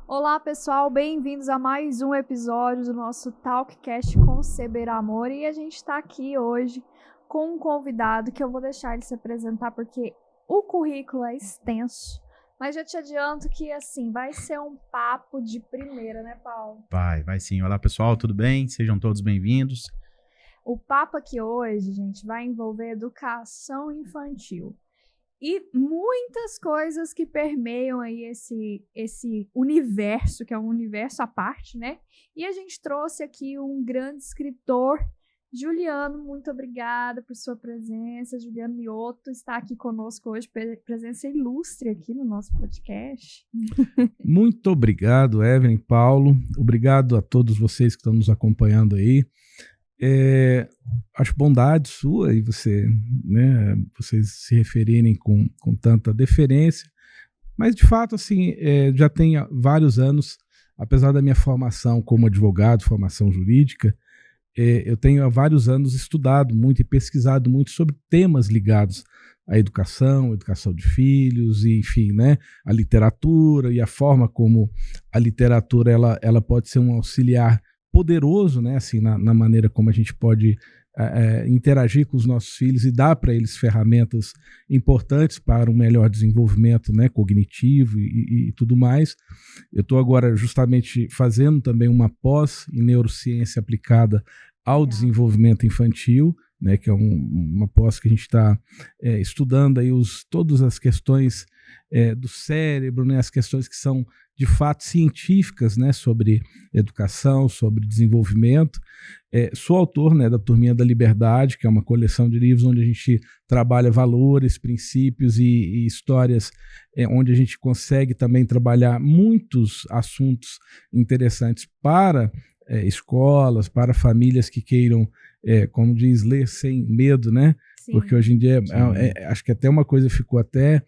Olá, pessoal, bem-vindos a mais um episódio do nosso Talkcast Conceber Amor. E a gente está aqui hoje com um convidado que eu vou deixar ele se apresentar porque o currículo é extenso. Mas já te adianto que, assim, vai ser um papo de primeira, né, Paulo? Vai sim. Olá, pessoal, tudo bem? Sejam todos bem-vindos. O papo aqui hoje, gente, vai envolver educação infantil. E muitas coisas que permeiam aí esse universo, que é um universo à parte, né? E a gente trouxe aqui um grande escritor, Juliano. Muito obrigada por sua presença. Juliano Mioto está aqui conosco hoje, presença ilustre aqui no nosso podcast. Muito obrigado, Evelyn, Paulo. Obrigado a todos vocês que estão nos acompanhando aí. Acho bondade sua e você, né, vocês se referirem com tanta deferência, mas de fato assim, já tem vários anos, apesar da minha formação como advogado, formação jurídica, eu tenho há vários anos estudado muito e pesquisado muito sobre temas ligados à educação de filhos, e, enfim, né, a literatura e a forma como a literatura ela pode ser um auxiliar poderoso, né, assim, na maneira como a gente pode interagir com os nossos filhos e dar para eles ferramentas importantes para um melhor desenvolvimento, né, cognitivo e tudo mais. Eu estou agora justamente fazendo também uma pós em neurociência aplicada ao desenvolvimento infantil, né, que é uma pós que a gente está estudando aí todas as questões do cérebro, né, as questões que são de fato científicas, né, sobre educação, sobre desenvolvimento. Sou autor, né, da Turminha da Liberdade, que é uma coleção de livros onde a gente trabalha valores, princípios e histórias, onde a gente consegue também trabalhar muitos assuntos interessantes para escolas, para famílias que queiram, como diz, ler sem medo, né? Sim. Porque hoje em dia, acho que até uma coisa ficou até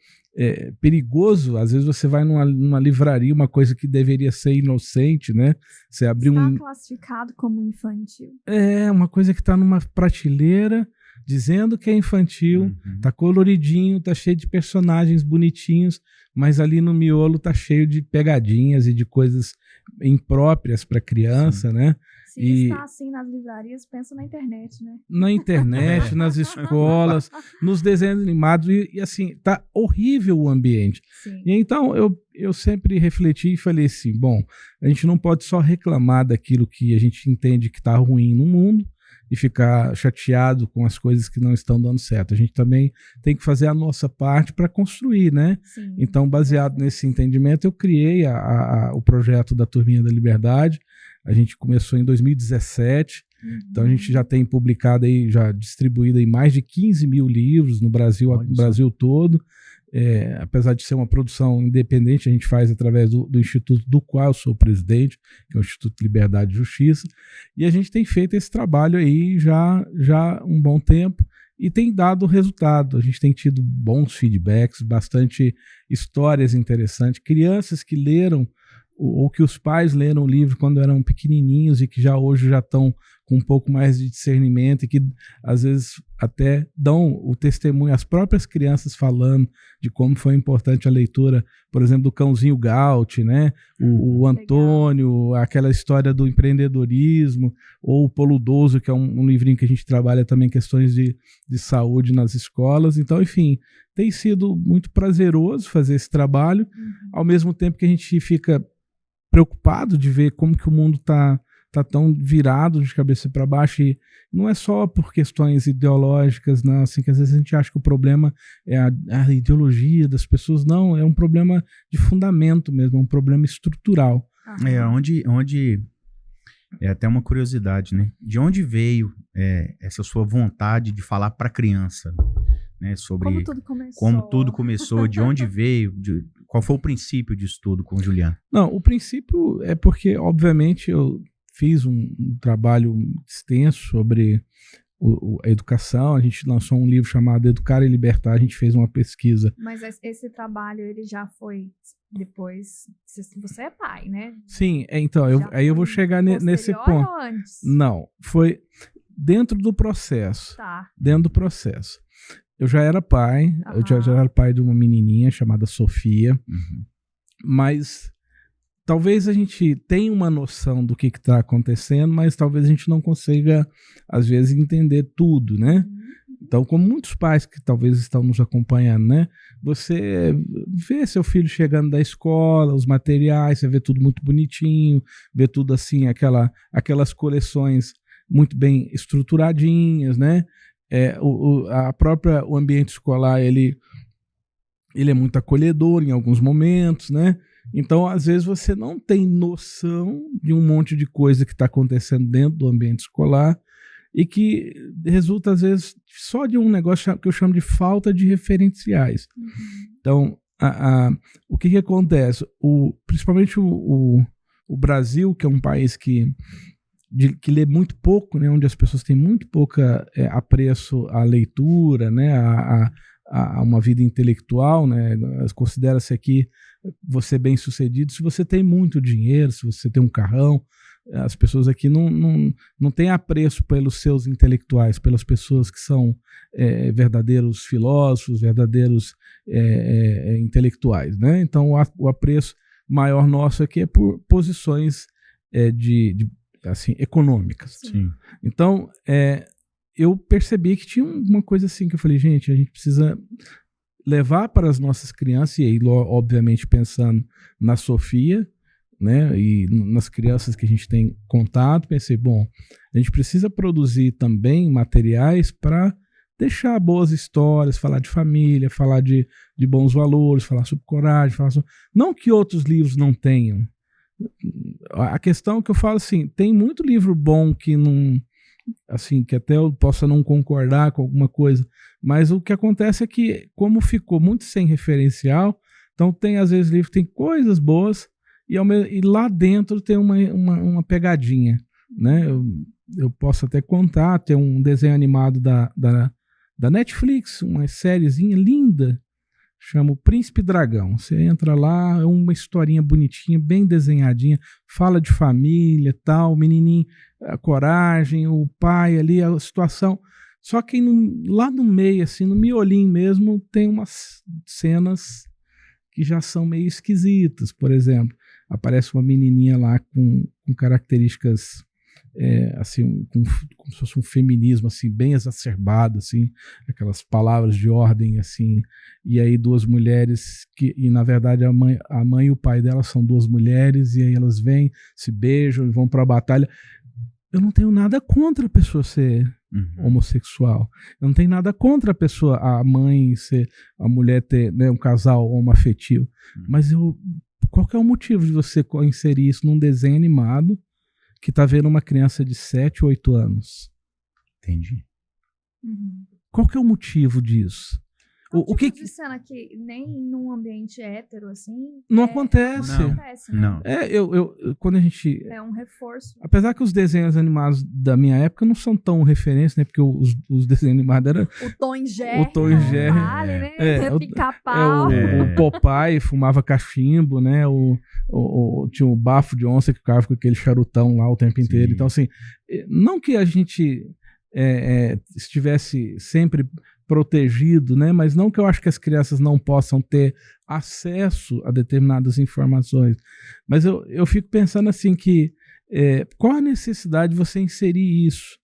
perigoso. Às vezes você vai numa livraria, uma coisa que deveria ser inocente, né? Você abriu Está classificado como infantil. Uma coisa que está numa prateleira, dizendo que é infantil, tá coloridinho, tá cheio de personagens bonitinhos, mas ali no miolo tá cheio de pegadinhas e de coisas impróprias para criança, né? Se está assim nas livrarias, pensa na internet, né? Na internet, nas escolas, nos desenhos animados, e assim, tá horrível o ambiente. Sim. E então eu sempre refleti e falei assim, bom, a gente não pode só reclamar daquilo que a gente entende que tá ruim no mundo e ficar chateado com as coisas que não estão dando certo. A gente também tem que fazer a nossa parte para construir, né? Sim. Então, baseado nesse entendimento, eu criei o projeto da Turminha da Liberdade. A gente começou em 2017, então a gente já tem publicado aí, já distribuído aí mais de 15 mil livros no Brasil, todo. Apesar de ser uma produção independente, a gente faz através do instituto do qual eu sou presidente, que é o Instituto Liberdade e Justiça, e a gente tem feito esse trabalho aí já um bom tempo e tem dado resultado. A gente tem tido bons feedbacks, bastante histórias interessantes, crianças que leram ou que os pais leram o livro quando eram pequenininhos e que hoje já estão com um pouco mais de discernimento e que às vezes até dão o testemunho, as próprias crianças falando de como foi importante a leitura, por exemplo, do Cãozinho Gaut, né? O Antônio, aquela história do empreendedorismo, ou o Poludoso, que é um livrinho que a gente trabalha também questões de saúde nas escolas. Então, enfim, tem sido muito prazeroso fazer esse trabalho, ao mesmo tempo que a gente fica preocupado de ver como que o mundo tá tão virado de cabeça para baixo, e não é só por questões ideológicas, não, assim, que às vezes a gente acha que o problema é a ideologia das pessoas. Não, é um problema de fundamento mesmo, é um problema estrutural. Onde é até uma curiosidade, né? De onde veio essa sua vontade de falar para criança, né? Sobre como tudo começou, de onde veio, qual foi o princípio disso tudo com o Juliano? Não, o princípio é porque, obviamente, eu fiz um trabalho extenso sobre a educação. A gente lançou um livro chamado Educar e Libertar, a gente fez uma pesquisa. Mas esse trabalho, ele já foi depois, você é pai, né? Sim, então, aí eu vou chegar nesse ponto. Ou antes? Não, foi dentro do processo. Tá. Dentro do processo. Eu já era pai, eu já era pai de uma menininha chamada Sofia, mas talvez a gente tenha uma noção do que está acontecendo, mas talvez a gente não consiga, às vezes, entender tudo, né? Então, como muitos pais que talvez estão nos acompanhando, né? Você vê seu filho chegando da escola, os materiais, você vê tudo muito bonitinho, vê tudo assim, aquelas coleções muito bem estruturadinhas, né? O ambiente escolar, ele é muito acolhedor em alguns momentos, né? Então, às vezes, você não tem noção de um monte de coisa que está acontecendo dentro do ambiente escolar e que resulta, às vezes, só de um negócio que eu chamo de falta de referenciais. Então, o que acontece? Principalmente o Brasil, que é um país que lê muito pouco, né, onde as pessoas têm muito pouco apreço à leitura, né, a uma vida intelectual, né, considera-se aqui você bem-sucedido se você tem muito dinheiro, se você tem um carrão. As pessoas aqui não têm apreço pelos seus intelectuais, pelas pessoas que são verdadeiros filósofos, verdadeiros intelectuais, né? Então, o apreço maior nosso aqui é por posições assim, econômicas. Sim. Então, eu percebi que tinha uma coisa assim que eu falei, gente, a gente precisa levar para as nossas crianças, e aí, obviamente, pensando na Sofia, né, e nas crianças que a gente tem contato, pensei, bom, a gente precisa produzir também materiais para deixar boas histórias, falar de família, falar de bons valores, falar sobre coragem, não que outros livros não tenham. A questão que eu falo assim, tem muito livro bom que não, assim, que até eu possa não concordar com alguma coisa, mas o que acontece é que, como ficou muito sem referencial, então tem às vezes livro que tem coisas boas, e lá dentro tem uma pegadinha, né? Eu posso até contar, tem um desenho animado da Netflix, uma sériezinha linda, chama O Príncipe Dragão. Você entra lá, é uma historinha bonitinha, bem desenhadinha, fala de família, tal, o menininho, a coragem, o pai ali, a situação. Só que lá no meio, assim, no miolinho mesmo, tem umas cenas que já são meio esquisitas. Por exemplo, aparece uma menininha lá com características assim, como se fosse um feminismo assim, bem exacerbado, assim, aquelas palavras de ordem, assim, e aí duas mulheres, e na verdade a mãe e o pai dela são duas mulheres, e aí elas vêm, se beijam e vão para a batalha. Eu não tenho nada contra a pessoa ser homossexual. Eu não tenho nada contra a mãe ser, a mulher ter, né, um casal homoafetivo. Mas qual que é o motivo de você inserir isso num desenho animado que tá vendo uma criança de 7, 8 anos? Entendi. Qual que é o motivo disso? O que de cena que nem num ambiente hétero, assim... Não acontece. Não acontece, né? Não. Quando a gente... É um reforço. Apesar que os desenhos animados da minha época não são tão referência, né? Porque os desenhos animados eram... O Tom e Jerry. O Tom e Jerry. Vale, né? Pica-pau. O Popeye fumava cachimbo, né? Tinha o bafo de onça que ficava com aquele charutão lá o tempo inteiro. Então, assim, não que a gente estivesse sempre protegido, né? Mas não que eu acho que as crianças não possam ter acesso a determinadas informações. Mas eu fico pensando assim que qual a necessidade de você inserir isso?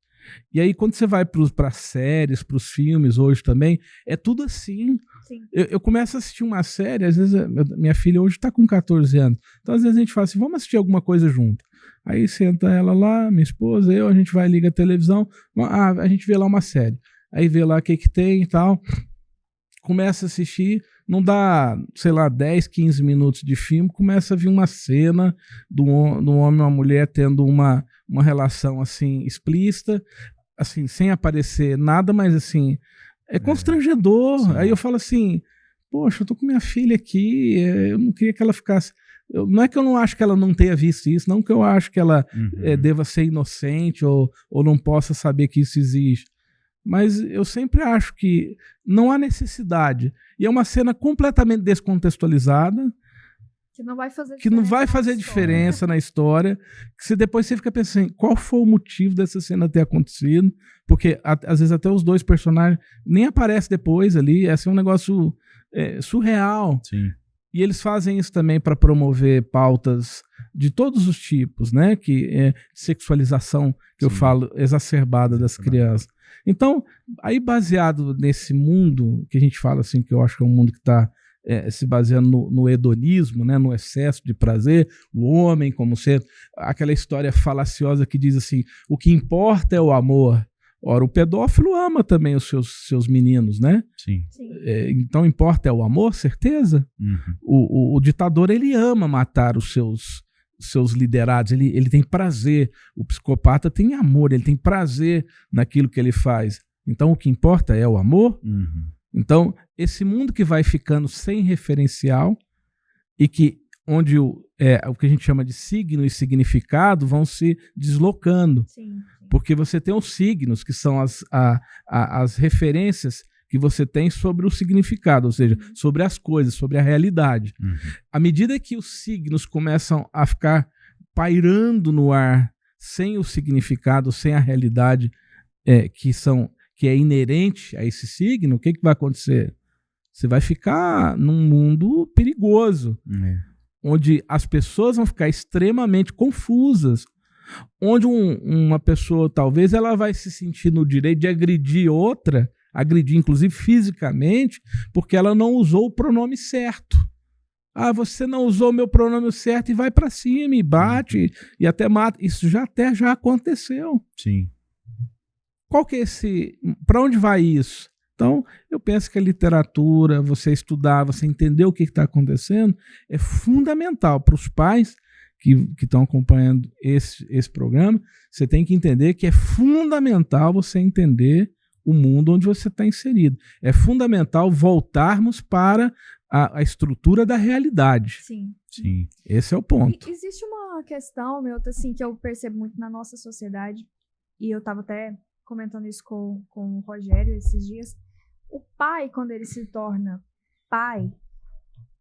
E aí quando você vai para as séries, para os filmes hoje também, é tudo assim. Eu começo a assistir uma série, às vezes minha filha hoje está com 14 anos, então às vezes a gente fala assim, vamos assistir alguma coisa junto. Aí senta ela lá, minha esposa, a gente vai ligar a televisão, a gente vê lá uma série. Aí vê lá o que tem e tal, começa a assistir, não dá, sei lá, 10, 15 minutos de filme, começa a vir uma cena do homem e uma mulher tendo uma relação assim explícita, assim, sem aparecer nada, mas assim, é constrangedor. Sim. Aí eu falo assim, poxa, eu tô com minha filha aqui, eu não queria que ela ficasse... Não é que eu não acho que ela não tenha visto isso, não que eu acho que ela deva ser inocente ou não possa saber que isso existe. Mas eu sempre acho que não há necessidade. E é uma cena completamente descontextualizada. Que não vai fazer diferença na história. Que depois você fica pensando, qual foi o motivo dessa cena ter acontecido? Porque às vezes até os dois personagens nem aparecem depois ali. Esse é um negócio surreal. Sim. E eles fazem isso também para promover pautas de todos os tipos, né? Que é sexualização, que eu falo, exacerbada das crianças. Então, aí baseado nesse mundo, que a gente fala assim, que eu acho que é um mundo que está se baseando no hedonismo, né? No excesso de prazer, o homem como ser, aquela história falaciosa que diz assim, o que importa é o amor. Ora, o pedófilo ama também os seus meninos, né? Sim. Então, importa é o amor, certeza? O ditador, ele ama matar os seus liderados, ele tem prazer. O psicopata tem amor, ele tem prazer naquilo que ele faz. Então, o que importa é o amor? Então, esse mundo que vai ficando sem referencial e que onde o que a gente chama de signo e significado vão se deslocando. Sim. Porque você tem os signos, que são as referências que você tem sobre o significado, ou seja, sobre as coisas, sobre a realidade. À medida que os signos começam a ficar pairando no ar, sem o significado, sem a realidade que é inerente a esse signo, o que vai acontecer? Você vai ficar num mundo perigoso, onde as pessoas vão ficar extremamente confusas, onde uma pessoa, talvez, ela vai se sentir no direito de agredir outra, agredir inclusive fisicamente, porque ela não usou o pronome certo. Ah, você não usou o meu pronome certo, e vai para cima, e bate, e até mata. Isso já aconteceu. Sim. Qual que é para onde vai isso? Então, eu penso que a literatura, você estudar, você entender o que está acontecendo, é fundamental para os pais que estão acompanhando esse programa. Você tem que entender que é fundamental você entender o mundo onde você está inserido. É fundamental voltarmos para a estrutura da realidade. Sim. Esse é o ponto. Existe uma questão, Milton, assim, que eu percebo muito na nossa sociedade, e eu estava até comentando isso com o Rogério esses dias. O pai, quando ele se torna pai,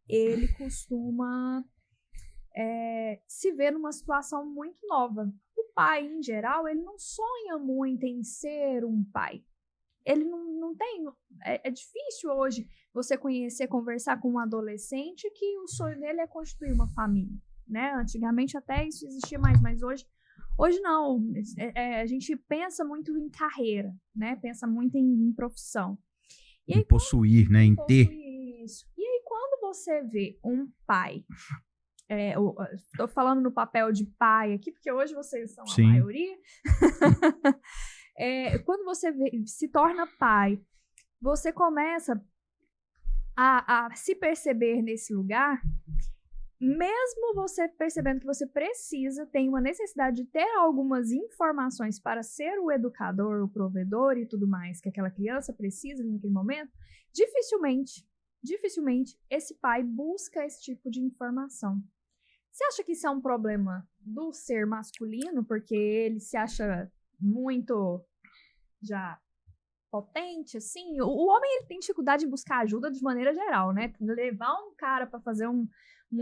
ele costuma se ver numa situação muito nova. O pai, em geral, ele não sonha muito em ser um pai. Ele não tem... É difícil hoje você conversar com um adolescente que o sonho dele é constituir uma família, né? Antigamente até isso existia mais, mas hoje não. A gente pensa muito em carreira, né? Pensa muito em profissão. E aí, possuir, né? Em ter. Isso. E aí, quando você vê um pai... Estou falando no papel de pai aqui, porque hoje vocês são a maioria. Quando você se torna pai, você começa a se perceber nesse lugar, mesmo você percebendo que você tem uma necessidade de ter algumas informações para ser o educador, o provedor e tudo mais que aquela criança precisa naquele momento, dificilmente esse pai busca esse tipo de informação. Você acha que isso é um problema do ser masculino, porque ele se acha muito já potente, assim? O homem, ele tem dificuldade em buscar ajuda de maneira geral, né? Levar um cara para fazer um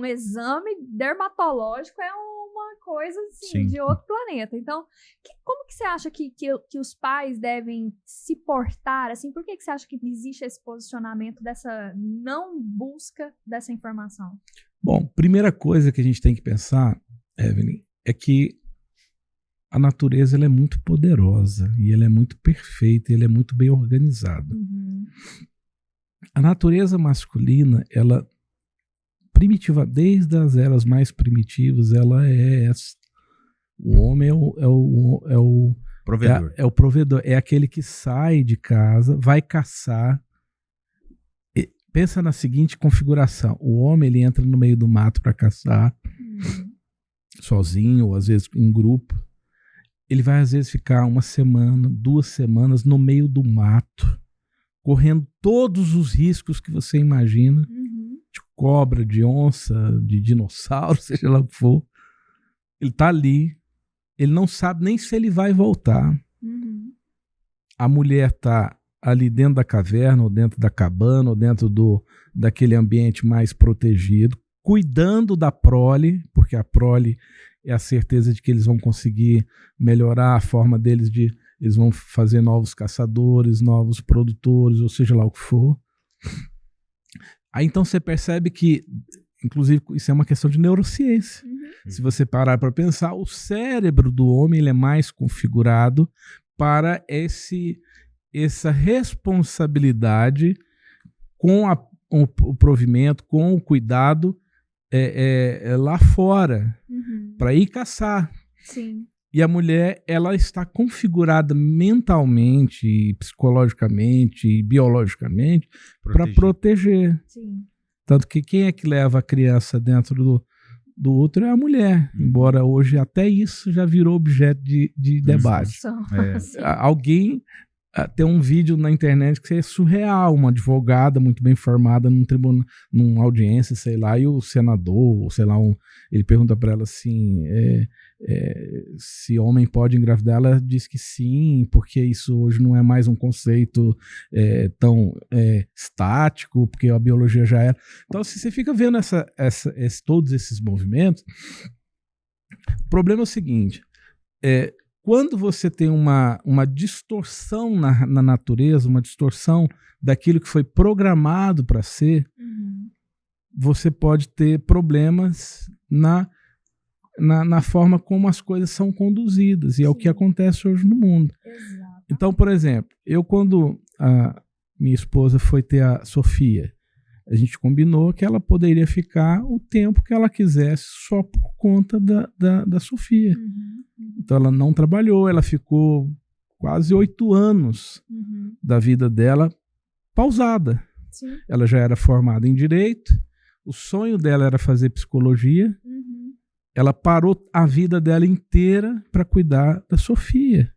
exame dermatológico é uma coisa, assim, de outro planeta. Então, como que você acha que os pais devem se portar, assim? Por que você acha que existe esse posicionamento dessa não busca dessa informação? Bom, primeira coisa que a gente tem que pensar, Evelyn, é que a natureza ela é muito poderosa e ela é muito perfeita e ela é muito bem organizada. A natureza masculina, ela primitiva, desde as eras mais primitivas, ela é essa. O homem é o provedor. É o provedor, é aquele que sai de casa, vai caçar. Pensa na seguinte configuração: o homem, ele entra no meio do mato para caçar, sozinho ou às vezes em grupo. Ele vai às vezes ficar 1 semana, 2 semanas no meio do mato, correndo todos os riscos que você imagina, de cobra, de onça, de dinossauro, seja lá o que for. Ele está ali, ele não sabe nem se ele vai voltar. A mulher está ali dentro da caverna, ou dentro da cabana, ou dentro daquele ambiente mais protegido, cuidando da prole, porque a prole é a certeza de que eles vão conseguir melhorar a forma deles, eles vão fazer novos caçadores, novos produtores, ou seja lá o que for. Aí então você percebe que inclusive, isso é uma questão de neurociência. Se você parar para pensar, o cérebro do homem ele é mais configurado para essa responsabilidade com o provimento, com o cuidado lá fora, para ir caçar. Sim. E a mulher, ela está configurada mentalmente, psicologicamente e biologicamente para proteger. Sim. Tanto que quem é que leva a criança dentro do útero é a mulher. Embora hoje até isso já virou objeto de debate. Alguém tem um vídeo na internet que é surreal, uma advogada muito bem formada num tribunal, numa audiência, sei lá, e o senador, sei lá, ele pergunta para ela assim, se homem pode engravidar, ela diz que sim, porque isso hoje não é mais um conceito tão estático, porque a biologia já era. Então, se você fica vendo todos esses movimentos, o problema é o seguinte, quando você tem uma distorção na natureza, uma distorção daquilo que foi programado para ser, você pode ter problemas na forma como as coisas são conduzidas. E é o que acontece hoje no mundo. Exato. Então, por exemplo, quando a minha esposa foi ter a Sofia, a gente combinou que ela poderia ficar o tempo que ela quisesse só por conta da Sofia. Então ela não trabalhou, ela ficou quase 8 anos da vida dela pausada. Sim. Ela já era formada em Direito, o sonho dela era fazer Psicologia, ela parou a vida dela inteira para cuidar da Sofia.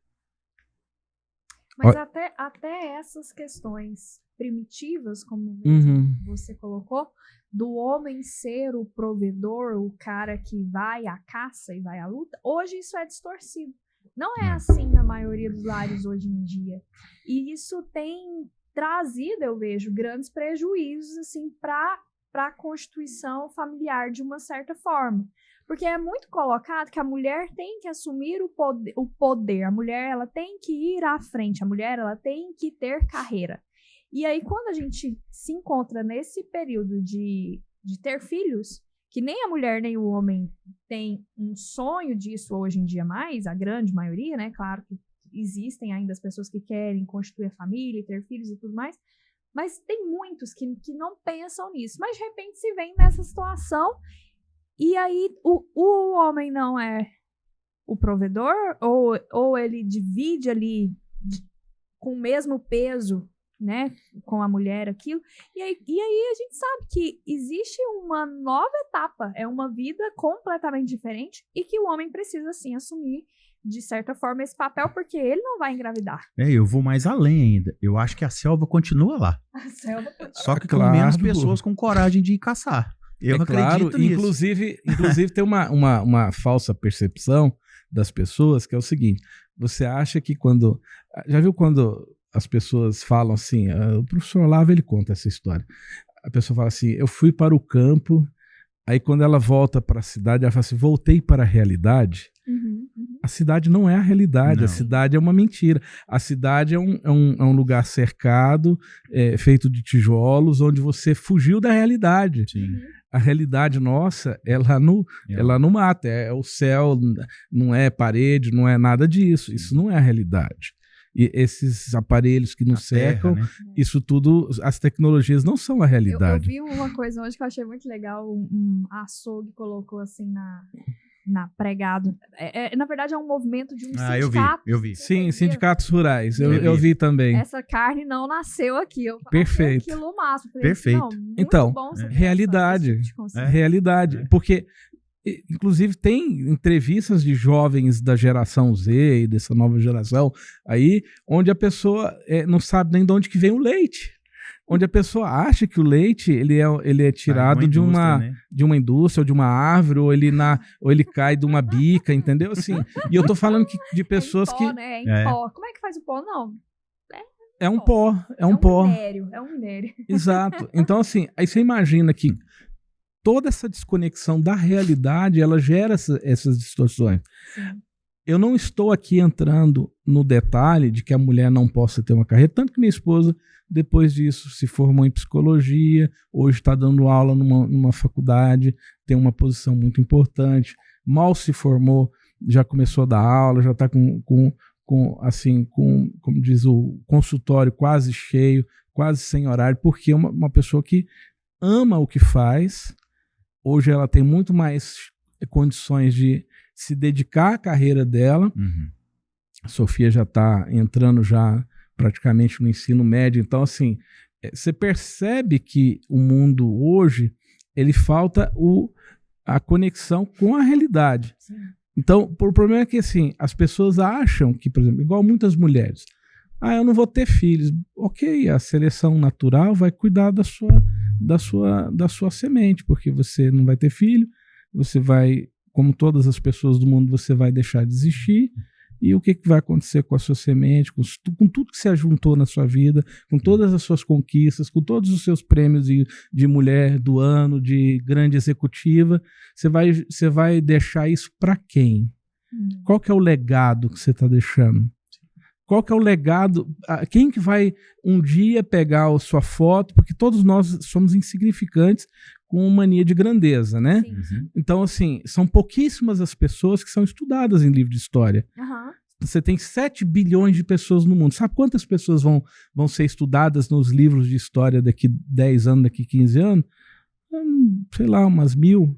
Mas até essas questões primitivas, como mesmo você colocou, do homem ser o provedor, o cara que vai à caça e vai à luta, hoje isso é distorcido. Não é assim na maioria dos lares hoje em dia. E isso tem trazido, eu vejo, grandes prejuízos assim, para a constituição familiar de uma certa forma. Porque é muito colocado que a mulher tem que assumir o poder. A mulher ela tem que ir à frente. A mulher ela tem que ter carreira. E aí, quando a gente se encontra nesse período de ter filhos, que nem a mulher nem o homem tem um sonho disso hoje em dia mais, a grande maioria, né? Claro que existem ainda as pessoas que querem constituir a família, ter filhos e tudo mais, mas tem muitos que não pensam nisso. Mas, de repente, se vem nessa situação e aí o homem não é o provedor ou ele divide ali com o mesmo peso, né, com a mulher aquilo, e aí a gente sabe que existe uma nova etapa, é uma vida completamente diferente e que o homem precisa sim assumir de certa forma esse papel, porque ele não vai engravidar. Eu vou mais além ainda, eu acho que a selva continua lá, só que com menos pessoas com coragem de ir caçar. Eu acredito nisso. Inclusive tem uma falsa percepção das pessoas, que é o seguinte, você acha que já viu quando as pessoas falam assim, o professor Olavo, ele conta essa história, a pessoa fala assim, eu fui para o campo, aí quando ela volta para a cidade, ela fala assim, voltei para a realidade. A cidade não é a realidade, a cidade é uma mentira. A cidade é um lugar cercado, feito de tijolos, onde você fugiu da realidade. Sim. A realidade nossa é lá no mato, é o céu, não é parede, não é nada disso. Isso não é a realidade. E esses aparelhos que nos cercam, né? Isso tudo, as tecnologias não são a realidade. Eu vi uma coisa hoje que eu achei muito legal, um açougue colocou assim na pregado. Na verdade é um movimento de um sindicato. Eu vi. Sim, sindicatos rurais, eu vi também. Essa carne não nasceu aqui. Eu Perfeito. Aquilo máximo. Perfeito. Não, muito então, bom realidade. Realidade. Porque inclusive tem entrevistas de jovens da geração Z e dessa nova geração aí, onde a pessoa não sabe nem de onde que vem o leite. Onde a pessoa acha que o leite ele é tirado de uma indústria ou de uma árvore, ou ele cai de uma bica, entendeu? Assim, e eu tô falando de pessoas pó, que... né? Em pó. Como é que faz o pó? Não. É um pó. É um pó. É um minério. Exato. Então, assim, aí você imagina que toda essa desconexão da realidade, ela gera essas distorções. Sim. Eu não estou aqui entrando no detalhe de que a mulher não possa ter uma carreira, tanto que minha esposa, depois disso, se formou em psicologia, hoje está dando aula numa faculdade, tem uma posição muito importante, mal se formou, já começou a dar aula, já está com como diz, o consultório quase cheio, quase sem horário, porque é uma pessoa que ama o que faz. Hoje ela tem muito mais condições de se dedicar à carreira dela. Uhum. A Sofia já está entrando já praticamente no ensino médio. Então, assim, você percebe que o mundo hoje, ele falta a conexão com a realidade. Sim. Então, o problema é que, assim, as pessoas acham que, por exemplo, igual muitas mulheres, eu não vou ter filhos. Ok, a seleção natural vai cuidar da sua semente, porque você não vai ter filho, você vai, como todas as pessoas do mundo, você vai deixar de existir. E o que vai acontecer com a sua semente, com tudo que você ajuntou na sua vida, com todas as suas conquistas, com todos os seus prêmios de mulher do ano, de grande executiva, você vai deixar isso para quem? Qual que é o legado que você está deixando? Qual que é o legado? Quem que vai um dia pegar a sua foto? Porque todos nós somos insignificantes com mania de grandeza, né? Sim. Então, assim, são pouquíssimas as pessoas que são estudadas em livro de história. Uhum. Você tem 7 bilhões de pessoas no mundo. Sabe quantas pessoas vão ser estudadas nos livros de história daqui 10 anos, daqui 15 anos? Sei lá, umas 1.000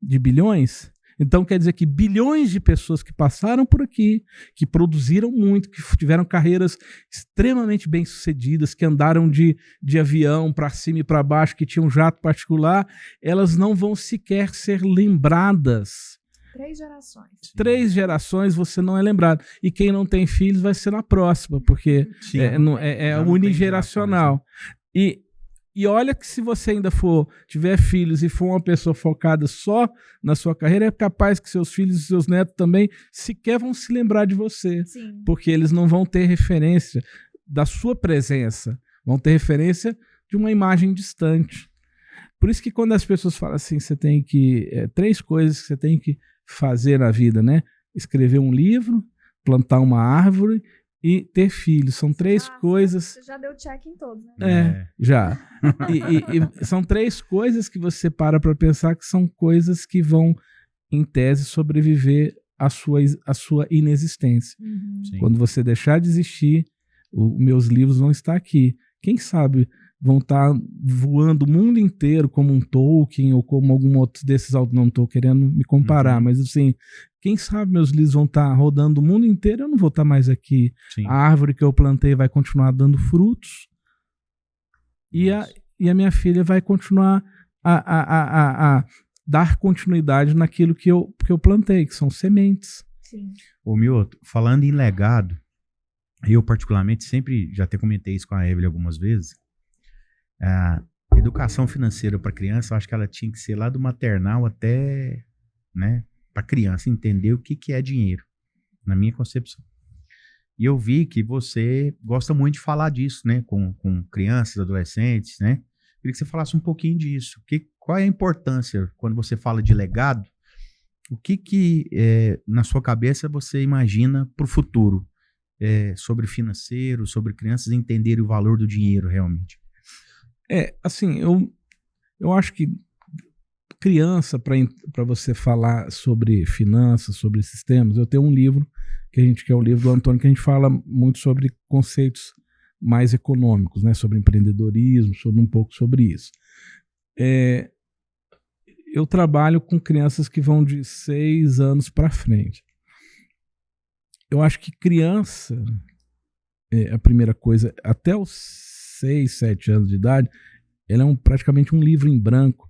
de bilhões. Então quer dizer que bilhões de pessoas que passaram por aqui, que produziram muito, que tiveram carreiras extremamente bem-sucedidas, que andaram de avião para cima e para baixo, que tinham jato particular, elas não vão sequer ser lembradas. 3 gerações. 3 gerações você não é lembrado. E quem não tem filhos vai ser na próxima, porque é unigeracional. E olha que se você ainda tiver filhos e for uma pessoa focada só na sua carreira, é capaz que seus filhos e seus netos também sequer vão se lembrar de você. Sim. Porque eles não vão ter referência da sua presença, vão ter referência de uma imagem distante. Por isso que quando as pessoas falam assim, você tem que... 3 coisas que você tem que fazer na vida, né? Escrever um livro, plantar uma árvore e ter filhos. São 3 coisas... Você já deu check em todos, né? Já. E são 3 coisas que você para pensar que são coisas que vão, em tese, sobreviver à sua inexistência. Uhum. Quando você deixar de existir, meus livros vão estar aqui. Quem sabe vão estar voando o mundo inteiro como um Tolkien ou como algum outro desses autores. Não estou querendo me comparar, mas assim, quem sabe meus livros vão estar rodando o mundo inteiro, eu não vou estar mais aqui. Sim. A árvore que eu plantei vai continuar dando frutos e a minha filha vai continuar a dar continuidade naquilo que eu plantei, que são sementes. Sim. Ô Mioto, falando em legado, eu particularmente sempre já até comentei isso com a Evelyn algumas vezes. A educação financeira para criança, eu acho que ela tinha que ser lá do maternal até, né, para criança entender o que é dinheiro, na minha concepção. E eu vi que você gosta muito de falar disso, né, com crianças, adolescentes, né? Queria que você falasse um pouquinho disso. Qual é a importância quando você fala de legado? O que na sua cabeça você imagina para o futuro sobre financeiro, sobre crianças entenderem o valor do dinheiro realmente? Assim, eu acho que criança, para você falar sobre finanças, sobre esses temas, eu tenho um livro, que é o livro do Antônio, que a gente fala muito sobre conceitos mais econômicos, né? Sobre empreendedorismo, sobre um pouco sobre isso. Eu trabalho com crianças que vão de 6 anos para frente. Eu acho que criança, a primeira coisa, até os 6, 7 anos de idade, ela é praticamente um livro em branco,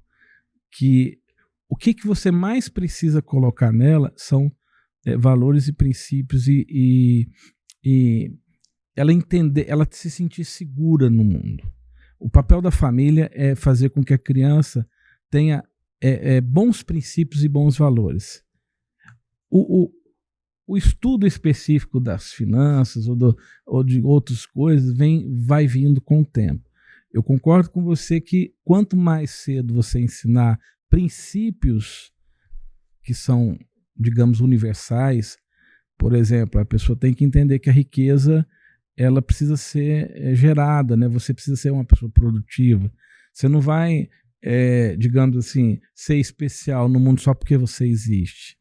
que o que você mais precisa colocar nela são valores e princípios e ela entender, ela se sentir segura no mundo. O papel da família é fazer com que a criança tenha bons princípios e bons valores. O estudo específico das finanças ou de outras coisas vai vindo com o tempo. Eu concordo com você que quanto mais cedo você ensinar princípios que são, digamos, universais, Por exemplo, a pessoa tem que entender que a riqueza ela precisa ser gerada, né? Você precisa ser uma pessoa produtiva. Você não vai, digamos assim, ser especial no mundo só porque você existe.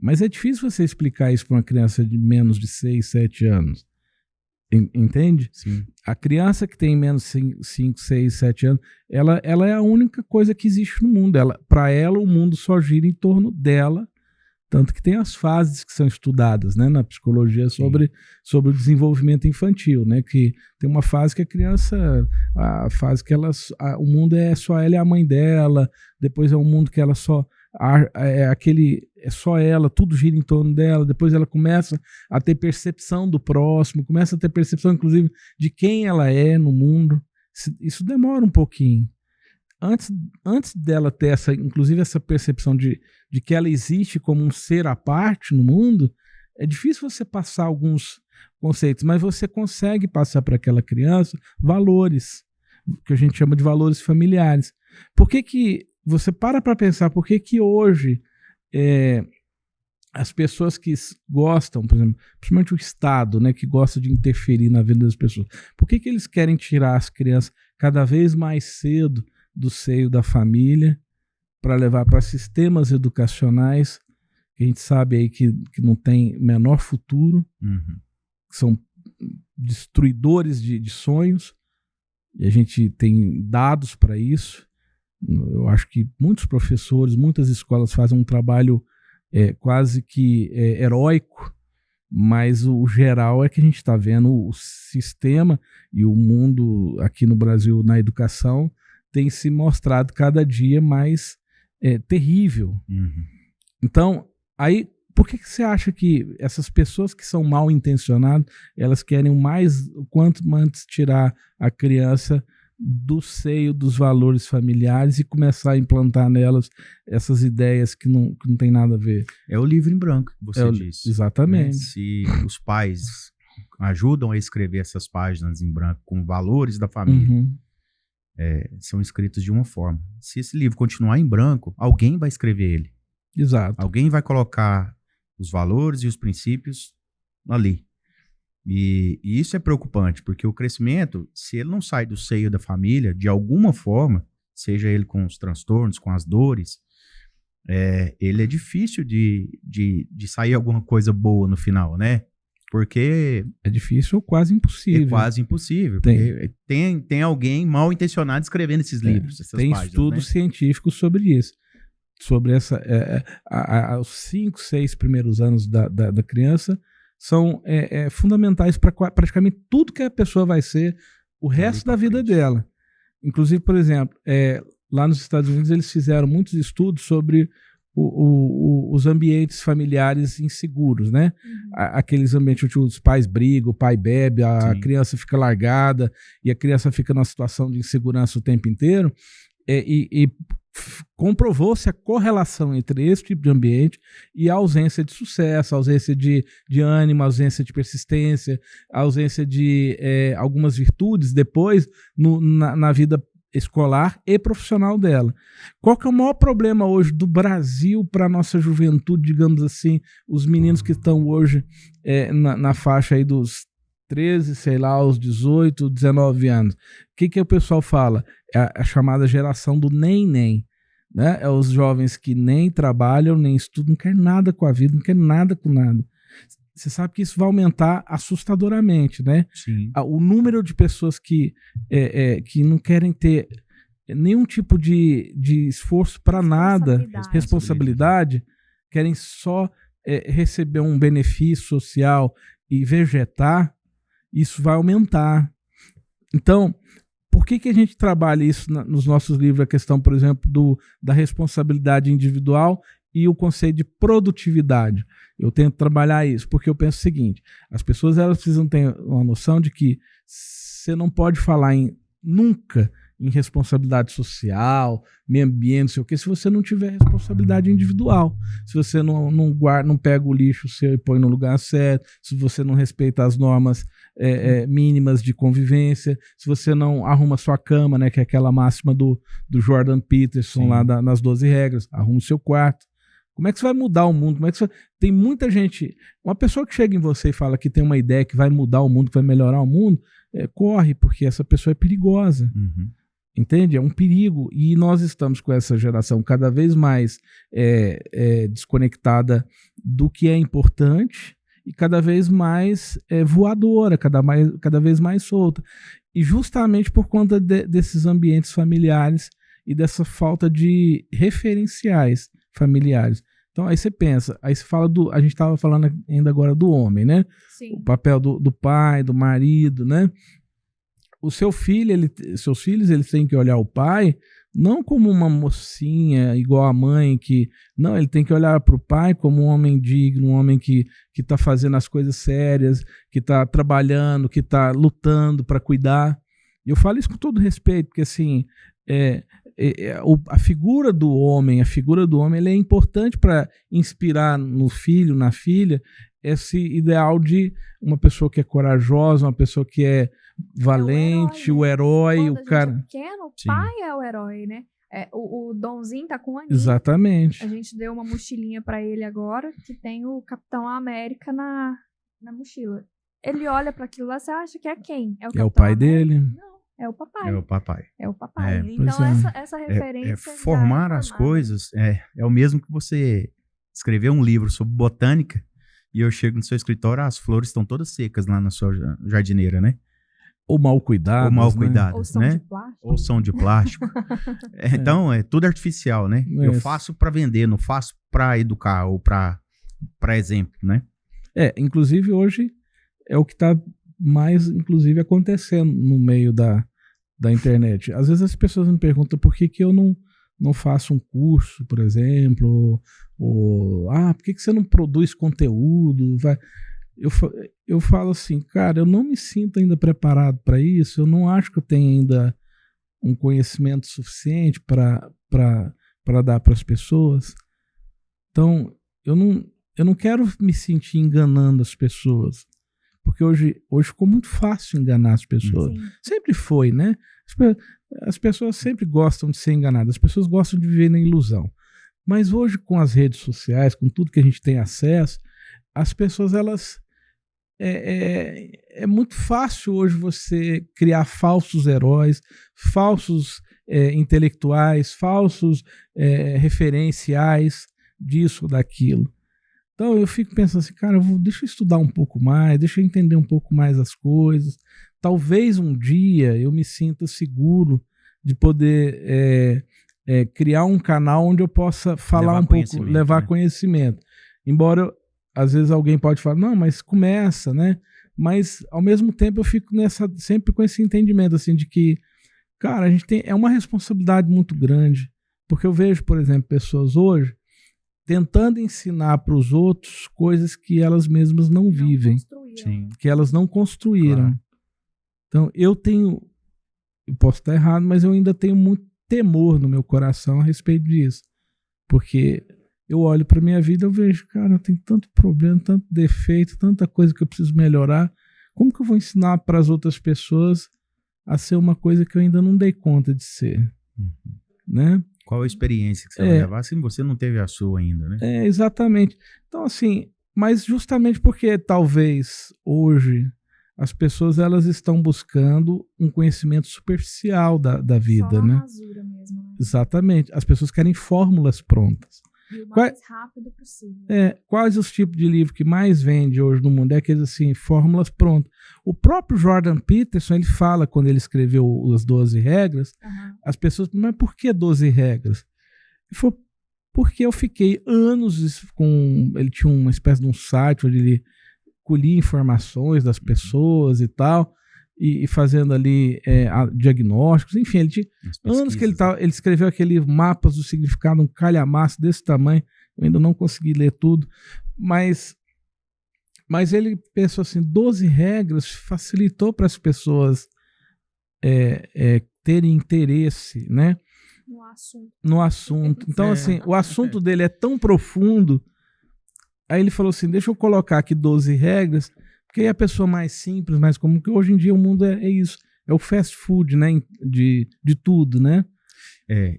Mas é difícil você explicar isso para uma criança de menos de 6, 7 anos. Entende? Sim. A criança que tem menos de 5, 6, 7 anos, ela é a única coisa que existe no mundo. Para ela, o mundo só gira em torno dela. Tanto que tem as fases que são estudadas, né, na psicologia sobre o desenvolvimento infantil, né, que tem uma fase que a criança, a fase que o mundo é só ela e a mãe dela, depois é um mundo que ela só é só ela, tudo gira em torno dela, depois ela começa a ter percepção do próximo, começa a ter percepção, inclusive, de quem ela é no mundo. Isso demora um pouquinho. Antes dela ter inclusive essa percepção de que ela existe como um ser à parte no mundo, é difícil você passar alguns conceitos, mas você consegue passar para aquela criança valores, que a gente chama de valores familiares. Por que você para pensar, por que hoje as pessoas que gostam, por exemplo, principalmente o Estado, né, que gosta de interferir na vida das pessoas, por que eles querem tirar as crianças cada vez mais cedo do seio da família para levar para sistemas educacionais que a gente sabe aí que não tem menor futuro, que são destruidores de sonhos, e a gente tem dados para isso. Eu acho que muitos professores, muitas escolas fazem um trabalho quase que heróico, mas o geral é que a gente está vendo o sistema e o mundo aqui no Brasil na educação tem se mostrado cada dia mais terrível. Então, aí, por que você acha que essas pessoas que são mal intencionadas, elas querem o quanto antes tirar a criança do seio dos valores familiares e começar a implantar nelas essas ideias que não tem nada a ver? É o livro em branco que você disse. Exatamente. Né? Se os pais ajudam a escrever essas páginas em branco com valores da família, são escritos de uma forma. Se esse livro continuar em branco, alguém vai escrever ele. Exato. Alguém vai colocar os valores e os princípios ali. E isso é preocupante, porque o crescimento, se ele não sai do seio da família, de alguma forma, seja ele com os transtornos, com as dores, ele é difícil de sair alguma coisa boa no final, né? Porque é difícil ou quase impossível. É quase impossível. Tem alguém mal intencionado escrevendo esses livros, essas tem páginas, estudos científicos sobre isso. Sobre os 5, 6 primeiros anos da criança são fundamentais para praticamente tudo que a pessoa vai ser o resto da vida dela. Inclusive, por exemplo, lá nos Estados Unidos eles fizeram muitos estudos sobre os ambientes familiares inseguros, né? Aqueles ambientes onde os pais brigam, o pai bebe, a criança fica largada e a criança fica numa situação de insegurança o tempo inteiro. E comprovou-se a correlação entre esse tipo de ambiente e a ausência de sucesso, a ausência de ânimo, a ausência de persistência, a ausência de algumas virtudes depois na vida escolar e profissional dela. Qual que é o maior problema hoje do Brasil para a nossa juventude, digamos assim, os meninos que estão hoje na faixa aí dos 13, sei lá, aos 18, 19 anos? O que o pessoal fala? É a chamada geração do nem, né? É os jovens que nem trabalham, nem estudam, não quer nada com a vida, não quer nada com nada. Você sabe que isso vai aumentar assustadoramente, né? Sim. O número de pessoas que não querem ter nenhum tipo de esforço para nada, responsabilidade, querem só receber um benefício social e vegetar, isso vai aumentar. Então, por que a gente trabalha isso nos nossos livros, a questão, por exemplo, da responsabilidade individual e o conceito de produtividade? Eu tento trabalhar isso, porque eu penso o seguinte: as pessoas elas precisam ter uma noção de que você não pode falar nunca em responsabilidade social, meio ambiente, não sei o quê, se você não tiver responsabilidade individual. Se você não pega o lixo seu e põe no lugar certo, se você não respeita as normas mínimas de convivência, se você não arruma sua cama, né, que é aquela máxima do Jordan Peterson, sim, lá nas 12 regras, arruma o seu quarto. Como é que você vai mudar o mundo? Tem muita gente... Uma pessoa que chega em você e fala que tem uma ideia que vai mudar o mundo, que vai melhorar o mundo, corre, porque essa pessoa é perigosa. Uhum. Entende? É um perigo. E nós estamos com essa geração cada vez mais desconectada do que é importante e cada vez mais voadora, cada vez mais solta. E justamente por conta desses ambientes familiares e dessa falta de referenciais familiares. Então aí você pensa, aí você fala a gente estava falando ainda agora do homem, né? Sim. O papel do pai, do marido, né? O seu filho, seus filhos, eles têm que olhar o pai não como uma mocinha igual a mãe, não, ele tem que olhar para o pai como um homem digno, um homem que está fazendo as coisas sérias, que está trabalhando, que está lutando para cuidar. E eu falo isso com todo respeito, porque assim, a figura do homem, ela é importante para inspirar no filho, na filha, esse ideal de uma pessoa que é corajosa, uma pessoa que é valente, o herói, o cara. Quando a gente é pequeno, o pai é o herói, né? O Donzinho tá com a Aninha. Exatamente. A gente deu uma mochilinha pra ele agora, que tem o Capitão América na mochila. Ele olha pra aquilo lá, você acha que é quem? É o pai dele? Não, é o papai. É o papai. É o papai. Então, essa referência... formar as coisas é o mesmo que você escrever um livro sobre botânica e eu chego no seu escritório, as flores estão todas secas lá na sua jardineira, né? Ou mal cuidadas, né? Ou são de plástico. Ou são de plástico. Então, é tudo artificial, né? Eu faço para vender, não faço para educar ou para exemplo, né? Inclusive hoje é o que está mais, inclusive, acontecendo no meio da internet. Às vezes as pessoas me perguntam por que eu não faço um curso, por exemplo, ou por que você não produz conteúdo? Eu falo assim, cara, eu não me sinto ainda preparado para isso, eu não acho que eu tenho ainda um conhecimento suficiente para dar para as pessoas. Então, eu não quero me sentir enganando as pessoas, porque hoje ficou muito fácil enganar as pessoas. Sim. Sempre foi, né? As pessoas sempre gostam de ser enganadas, as pessoas gostam de viver na ilusão. Mas hoje, com as redes sociais, com tudo que a gente tem acesso, as pessoas, elas... É muito fácil hoje você criar falsos heróis, falsos intelectuais, falsos referenciais disso ou daquilo. Então eu fico pensando assim, cara, deixa eu estudar um pouco mais, deixa eu entender um pouco mais as coisas. Talvez um dia eu me sinta seguro de poder criar um canal onde eu possa falar um pouco, levar conhecimento. Embora às vezes alguém pode falar, não, mas começa, né? Mas, ao mesmo tempo, eu fico sempre com esse entendimento, assim, de que, cara, a gente é uma responsabilidade muito grande. Porque eu vejo, por exemplo, pessoas hoje tentando ensinar para os outros coisas que elas mesmas não vivem. Sim. Que elas não construíram. Claro. Então, eu posso estar errado, mas eu ainda tenho muito temor no meu coração a respeito disso. Porque... eu olho para minha vida, eu vejo, cara, tem tanto problema, tanto defeito, tanta coisa que eu preciso melhorar. Como que eu vou ensinar para as outras pessoas a ser uma coisa que eu ainda não dei conta de ser? Né? Qual a experiência que você vai levar se você não teve a sua ainda, né? Exatamente. Então, assim, mas justamente porque talvez hoje as pessoas elas estão buscando um conhecimento superficial da vida, só na rasura mesmo, né? Exatamente. As pessoas querem fórmulas prontas. E o mais rápido possível. Quais os tipos de livro que mais vende hoje no mundo? É aqueles assim, fórmulas prontas. O próprio Jordan Peterson, ele fala, quando ele escreveu as 12 regras, as pessoas, mas por que 12 regras? Ele falou, porque eu fiquei anos com... Ele tinha uma espécie de um site onde ele colhia informações das pessoas e tal, e fazendo ali diagnósticos, enfim, ele tinha anos que ele escreveu aquele mapas do significado, um calhamaço desse tamanho, eu ainda não consegui ler tudo, mas ele pensou assim, 12 regras facilitou para as pessoas terem interesse, né, no assunto. Então, assim, o assunto dele é tão profundo, aí ele falou assim, deixa eu colocar aqui 12 regras, porque aí a pessoa mais simples, mais comum, que hoje em dia o mundo é isso, é o fast food, né, de tudo, né?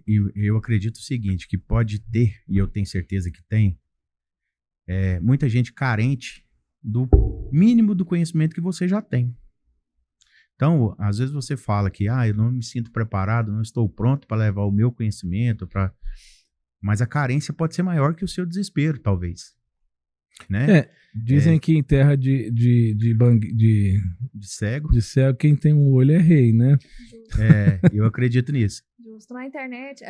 Eu acredito o seguinte, que pode ter, e eu tenho certeza que tem, muita gente carente do mínimo do conhecimento que você já tem. Então, às vezes você fala que eu não me sinto preparado, não estou pronto para levar o meu conhecimento, mas a carência pode ser maior que o seu desespero, talvez. Né? Dizem que em terra de cego, quem tem um olho é rei, né? Eu acredito nisso. Justo. Na internet,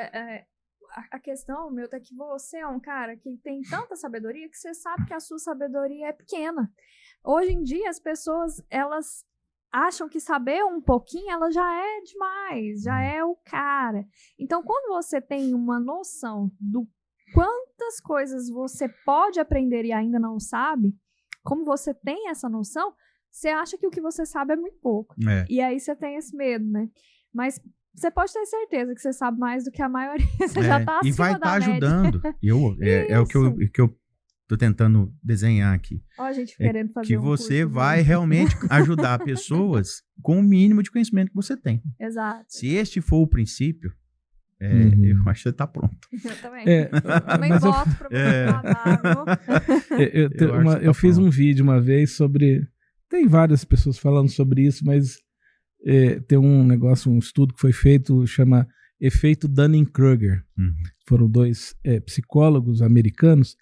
a questão, Milton, é que você é um cara que tem tanta sabedoria que você sabe que a sua sabedoria é pequena. Hoje em dia, as pessoas, elas acham que saber um pouquinho, ela já é demais, já é o cara. Então, quando você tem uma noção do quantas coisas você pode aprender e ainda não sabe, como você tem essa noção, você acha que o que você sabe é muito pouco. E aí você tem esse medo, né? Mas você pode ter certeza que você sabe mais do que a maioria. Você já tá acima da média. E vai estar ajudando. É o que eu tô tentando desenhar aqui. Ó, a gente querendo fazer que você vai realmente ajudar pessoas com o mínimo de conhecimento que você tem. Exato. Se este for o princípio, eu acho que você tá pronto. Eu também. Também voto pra você trabalhar. Eu fiz um vídeo uma vez sobre... Tem várias pessoas falando sobre isso, mas tem um estudo que foi feito, chama efeito Dunning-Kruger. Foram 2 psicólogos americanos,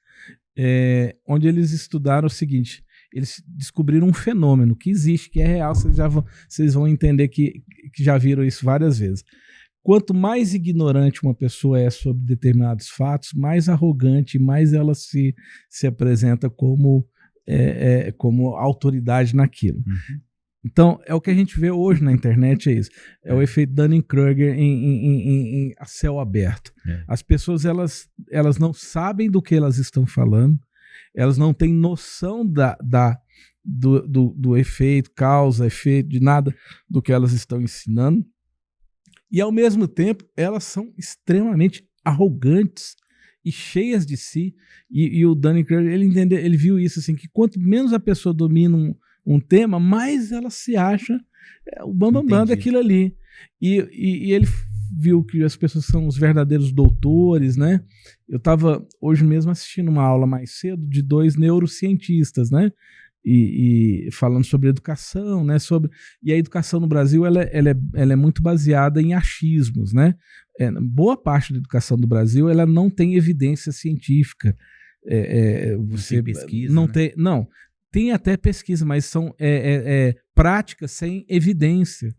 onde eles estudaram o seguinte: eles descobriram um fenômeno que existe, que é real, vocês vão entender que já viram isso várias vezes. Quanto mais ignorante uma pessoa é sobre determinados fatos, mais arrogante, mais ela se apresenta como autoridade naquilo. Então, é o que a gente vê hoje na internet, é isso. É o efeito Dunning-Kruger em a céu aberto. As pessoas, elas não sabem do que elas estão falando, elas não têm noção do efeito, causa, efeito, de nada do que elas estão ensinando. E, ao mesmo tempo, elas são extremamente arrogantes e cheias de si. E o Dunning-Kruger, ele viu isso, assim, que quanto menos a pessoa domina um tema, mais ela se acha o bambambam daquilo ali. E ele viu que as pessoas são os verdadeiros doutores, né? Eu estava hoje mesmo assistindo uma aula mais cedo de 2 neurocientistas, né? E falando sobre educação, né? E a educação no Brasil ela é muito baseada em achismos, né? Boa parte da educação do Brasil ela não tem evidência científica. Você tem pesquisa, não né? Tem até pesquisa, mas são práticas sem evidência.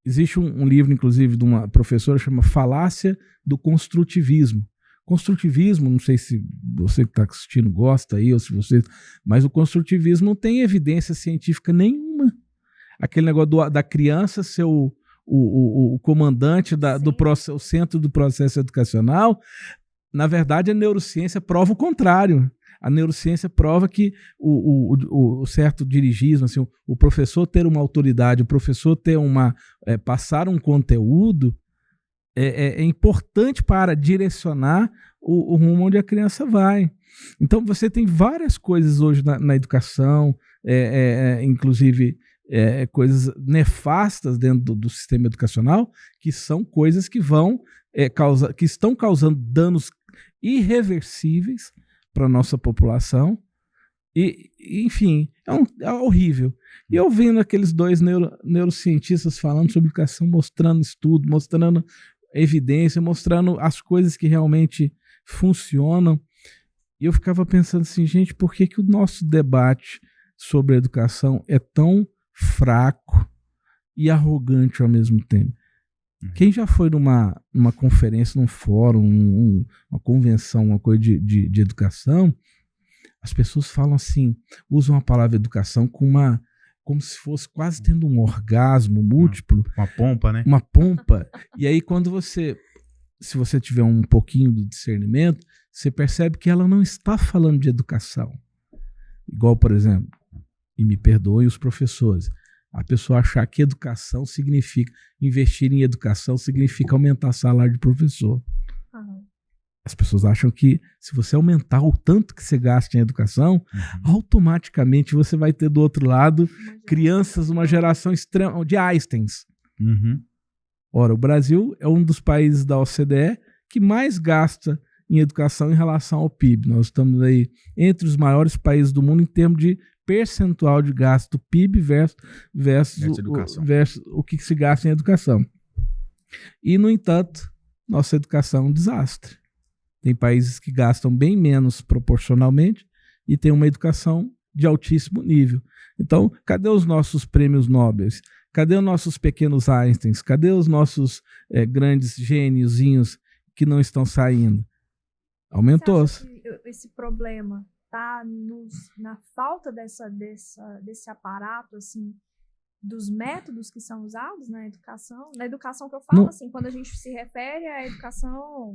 Existe um livro, inclusive, de uma professora chama Falácia do Construtivismo. Construtivismo, não sei se você que está assistindo gosta aí, ou se você... Mas o construtivismo não tem evidência científica nenhuma. Aquele negócio da criança ser o comandante o centro do processo educacional, na verdade a neurociência prova o contrário. A neurociência prova que o certo dirigismo, assim, o professor ter uma autoridade, o professor ter passar um conteúdo é importante para direcionar o rumo onde a criança vai. Então você tem várias coisas hoje na educação, inclusive coisas nefastas dentro do sistema educacional, que são coisas que que estão causando danos irreversíveis para a nossa população. E, enfim, é horrível. E eu vendo aqueles 2 neurocientistas falando sobre educação, mostrando estudo, mostrando evidência, mostrando as coisas que realmente funcionam. E eu ficava pensando assim, gente, por que o nosso debate sobre a educação é tão fraco e arrogante ao mesmo tempo? Quem já foi numa conferência, num fórum, uma convenção, uma coisa de educação, as pessoas falam assim, usam a palavra educação como se fosse quase tendo um orgasmo múltiplo. Uma pompa, né? Uma pompa. E aí se você tiver um pouquinho de discernimento, você percebe que ela não está falando de educação. Igual, por exemplo, e me perdoem os professores, a pessoa achar que educação significa, investir em educação significa aumentar o salário de professor. As pessoas acham que se você aumentar o tanto que você gasta em educação, automaticamente você vai ter do outro lado crianças, uma geração extrema de Einsteins. Ora, o Brasil é um dos países da OCDE que mais gasta em educação em relação ao PIB. Nós estamos aí entre os maiores países do mundo em termos de percentual de gasto do PIB versus o que se gasta em educação. E, no entanto, nossa educação é um desastre. Tem países que gastam bem menos proporcionalmente e tem uma educação de altíssimo nível. Então, cadê os nossos prêmios Nobel? Cadê os nossos pequenos Einsteins? Cadê os nossos grandes gêniozinhos que não estão saindo? Aumentou. Você acha que esse problema está na falta desse aparato, assim, dos métodos que são usados na educação? Na educação que eu falo, assim, quando a gente se refere à educação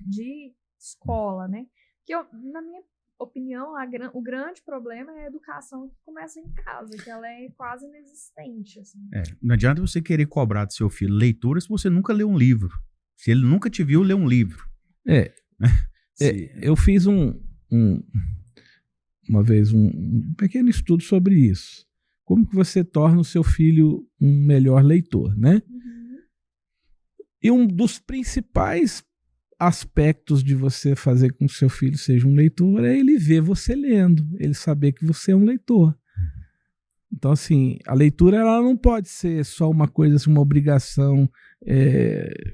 de escola, né? Que na minha opinião, o grande problema é a educação que começa em casa, que ela é quase inexistente. Assim. Não adianta você querer cobrar do seu filho leitura se você nunca leu um livro. Se ele nunca te viu ler um livro. Eu fiz uma vez um pequeno estudo sobre isso. Como que você torna o seu filho um melhor leitor, né? Uhum. E um dos principais aspectos de você fazer com que seu filho seja um leitor é ele ver você lendo, ele saber que você é um leitor. Então, assim, a leitura ela não pode ser só uma coisa, assim, uma obrigação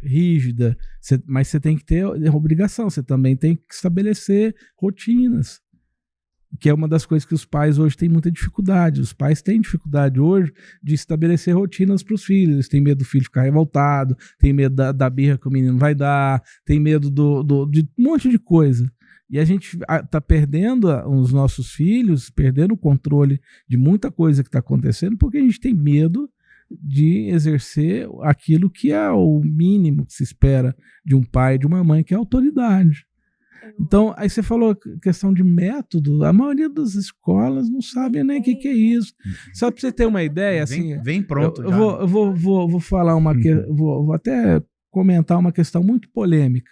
rígida, mas você tem que ter obrigação, você também tem que estabelecer rotinas, que é uma das coisas que os pais hoje têm muita dificuldade. Os pais têm dificuldade hoje de estabelecer rotinas para os filhos. Eles têm medo do filho ficar revoltado, têm medo da birra que o menino vai dar, têm medo de um monte de coisa. E a gente está perdendo os nossos filhos, perdendo o controle de muita coisa que está acontecendo, porque a gente tem medo de exercer aquilo que é o mínimo que se espera de um pai e de uma mãe, que é a autoridade. Então, aí você falou questão de método, a maioria das escolas não sabem nem o que é isso. Só para você ter uma ideia, assim... Vem pronto. Eu vou falar vou até comentar uma questão muito polêmica,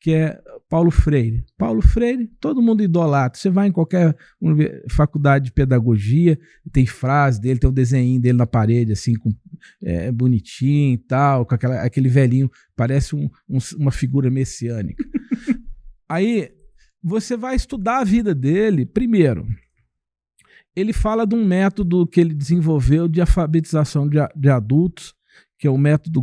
que é Paulo Freire. Paulo Freire, todo mundo idolatra. Você vai em qualquer faculdade de pedagogia, tem frase dele, tem um desenho dele na parede, assim, bonitinho e tal, com aquele velhinho, parece uma figura messiânica. Aí, você vai estudar a vida dele. Primeiro, ele fala de um método que ele desenvolveu de alfabetização de adultos, que é um método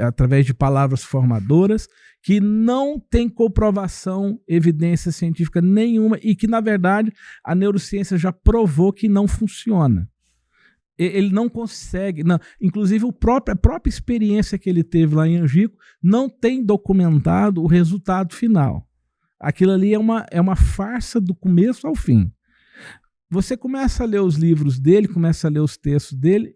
através de palavras formadoras, que não tem comprovação, evidência científica nenhuma, e que, na verdade, a neurociência já provou que não funciona. Ele não consegue, inclusive a própria experiência que ele teve lá em Angico não tem documentado o resultado final. Aquilo ali é uma farsa do começo ao fim. Você começa a ler os livros dele, começa a ler os textos dele,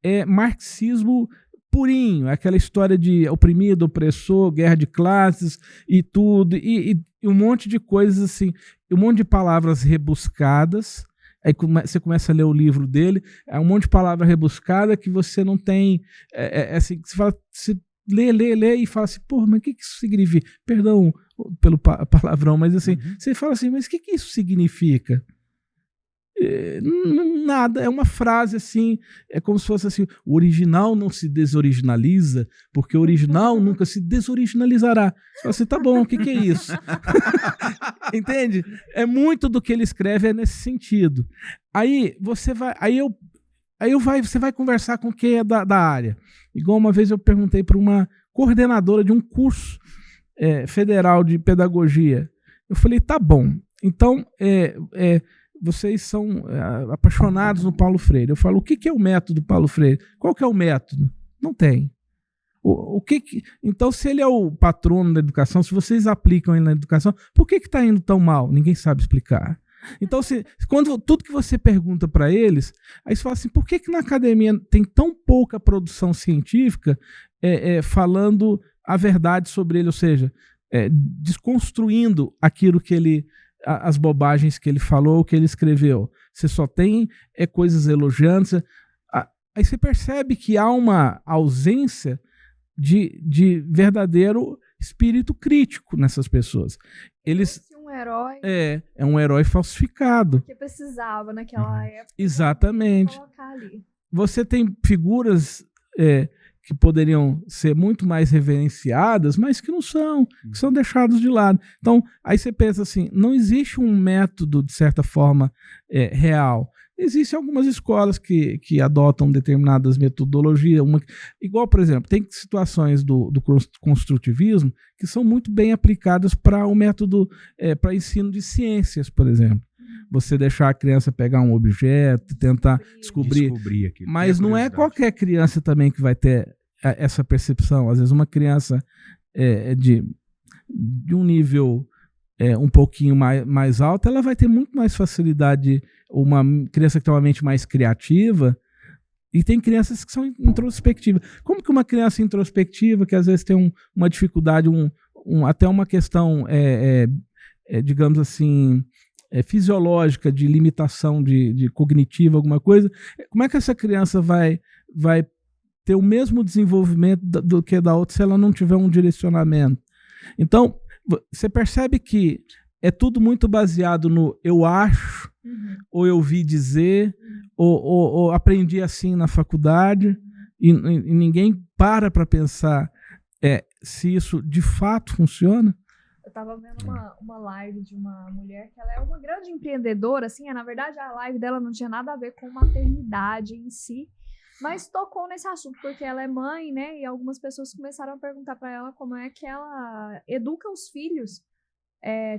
é marxismo purinho, é aquela história de oprimido, opressor, guerra de classes e tudo, e um monte de coisas assim, um monte de palavras rebuscadas. Aí você começa a ler o livro dele, é um monte de palavra rebuscada que você não tem, assim, você lê e fala assim, porra, mas o que isso significa? Perdão pelo palavrão, mas assim, você fala assim, mas o que isso significa? Nada, é uma frase assim, é como se fosse assim, o original não se desoriginaliza, porque o original nunca se desoriginalizará. Você fala assim, tá bom, o que é isso? Entende? É muito do que ele escreve nesse sentido. Aí você vai, você vai conversar com quem é da área. Igual uma vez eu perguntei para uma coordenadora de um curso federal de pedagogia. Eu falei, tá bom, então vocês são apaixonados no Paulo Freire. Eu falo, o que é o método Paulo Freire? Qual que é o método? Não tem. Então, se ele é o patrono da educação, se vocês aplicam ele na educação, por que está indo tão mal? Ninguém sabe explicar. Então, quando tudo que você pergunta para eles, aí você fala assim, por que na academia tem tão pouca produção científica falando a verdade sobre ele, ou seja, desconstruindo aquilo que ele... as bobagens que ele falou, que ele escreveu. Você só tem coisas elogiantes. Aí você percebe que há uma ausência de verdadeiro espírito crítico nessas pessoas. Eles um herói. É um herói falsificado. Que precisava naquela época. Exatamente. Colocar ali. Você tem figuras que poderiam ser muito mais reverenciadas, mas que não são, que são deixados de lado. Então, aí você pensa assim, não existe um método, de certa forma, real. Existem algumas escolas que adotam determinadas metodologias, igual, por exemplo, tem situações do construtivismo que são muito bem aplicadas para o método, para ensino de ciências, por exemplo. Você deixar a criança pegar um objeto, tentar descobrir aquilo. Mas não é qualquer criança também que vai ter essa percepção. Às vezes uma criança de um nível um pouquinho mais alto, ela vai ter muito mais facilidade. Uma criança que tem uma mente mais criativa, e tem crianças que são introspectivas. Como que uma criança introspectiva, que às vezes tem uma dificuldade, até uma questão, digamos assim, fisiológica, de limitação de cognitiva, alguma coisa, como é que essa criança vai ter o mesmo desenvolvimento do que da outra se ela não tiver um direcionamento? Então, você percebe que é tudo muito baseado no eu acho, ou eu ouvi dizer, ou aprendi assim na faculdade, e ninguém para pensar se isso de fato funciona. Eu tava vendo uma live de uma mulher que ela é uma grande empreendedora, assim, na verdade a live dela não tinha nada a ver com maternidade em si, mas tocou nesse assunto, porque ela é mãe, né, e algumas pessoas começaram a perguntar para ela como é que ela educa os filhos,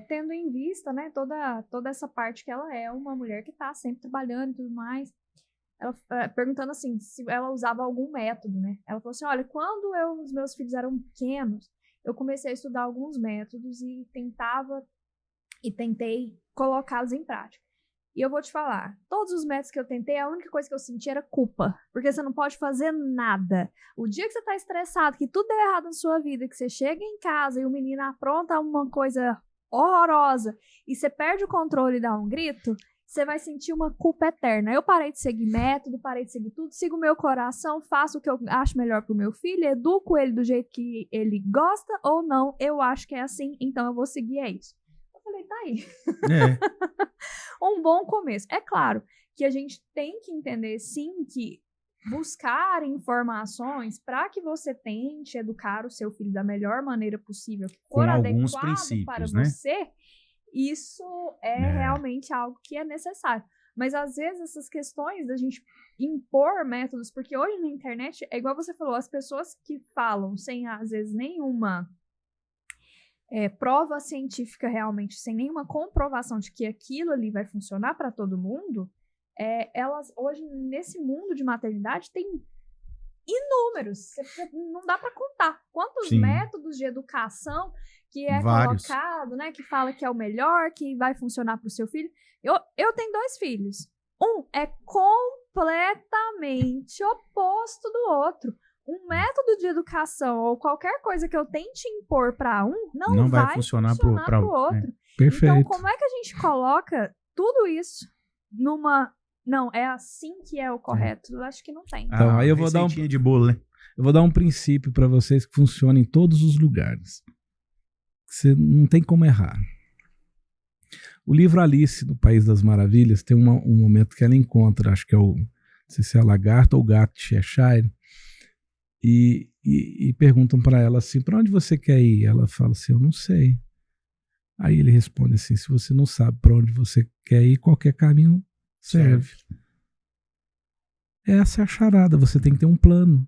tendo em vista, né, toda essa parte que ela é uma mulher que tá sempre trabalhando e tudo mais. Ela perguntando assim, se ela usava algum método, né, ela falou assim, olha, quando os meus filhos eram pequenos, eu comecei a estudar alguns métodos e tentei colocá-los em prática. E eu vou te falar, todos os métodos que eu tentei, a única coisa que eu senti era culpa. Porque você não pode fazer nada. O dia que você tá estressado, que tudo deu errado na sua vida, que você chega em casa e o menino apronta uma coisa horrorosa e você perde o controle e dá um grito, você vai sentir uma culpa eterna. Eu parei de seguir método, parei de seguir tudo, sigo o meu coração, faço o que eu acho melhor pro meu filho, educo ele do jeito que ele gosta ou não, eu acho que é assim, então eu vou seguir, é isso. Eu falei, tá aí. Um bom começo. É claro que a gente tem que entender, sim, que buscar informações para que você tente educar o seu filho da melhor maneira possível, que for adequado para você, isso realmente algo que é necessário. Mas, às vezes, essas questões da gente impor métodos, porque hoje na internet, é igual você falou, as pessoas que falam sem, às vezes, nenhuma prova científica realmente, sem nenhuma comprovação de que aquilo ali vai funcionar para todo mundo, elas hoje, nesse mundo de maternidade, tem inúmeros. Não dá para contar quantos métodos de educação que colocado, né, que fala que é o melhor, que vai funcionar para o seu filho. Eu tenho 2 filhos. Um é completamente oposto do outro. Um método de educação ou qualquer coisa que eu tente impor para um não vai funcionar para o outro. Perfeito. Então, como é que a gente coloca tudo isso numa... Não, é assim que é o correto. Eu acho que não tem. Então, aí eu vou dar de bolo, né? Eu vou dar um princípio para vocês que funciona em todos os lugares. Você não tem como errar. O livro Alice, no País das Maravilhas, tem um momento que ela encontra, acho que não sei se é a lagarta ou o gato de Cheshire, e perguntam para ela assim, para onde você quer ir? Ela fala assim, eu não sei. Aí ele responde assim, se você não sabe para onde você quer ir, qualquer caminho serve. Essa é a charada, você tem que ter um plano.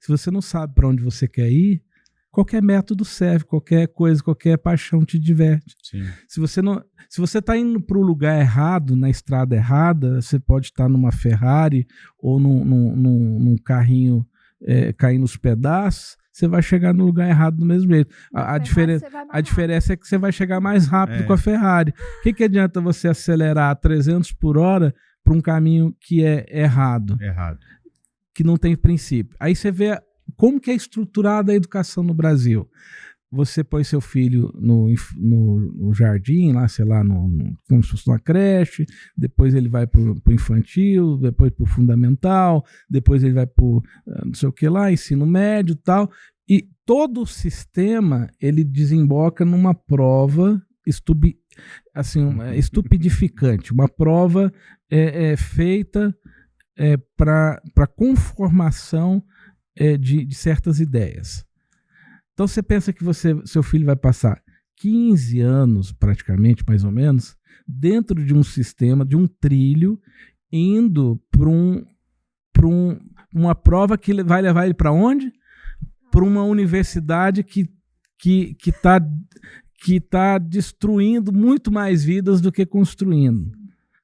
Se você não sabe para onde você quer ir, qualquer método serve, qualquer coisa, qualquer paixão te diverte. Sim. Se você está indo para o lugar errado, na estrada errada, você pode estar numa Ferrari ou num carrinho caindo nos pedaços, você vai chegar no lugar errado do mesmo jeito. A diferença é que você vai chegar mais rápido com a Ferrari. O que adianta você acelerar a 300 por hora para um caminho que é errado? Que não tem princípio. Aí você vê como que é estruturada a educação no Brasil. Você põe seu filho no jardim, lá, sei lá, como se fosse uma creche, depois ele vai para o infantil, depois para o fundamental, depois ele vai para não sei o que lá, ensino médio e tal. E todo o sistema, ele desemboca numa prova estupidificante, uma prova feita para conformação de certas ideias. Então você pensa que seu filho vai passar 15 anos, praticamente, mais ou menos, dentro de um sistema, de um trilho, indo para uma prova que vai levar ele para onde? Para uma universidade que está destruindo muito mais vidas do que construindo.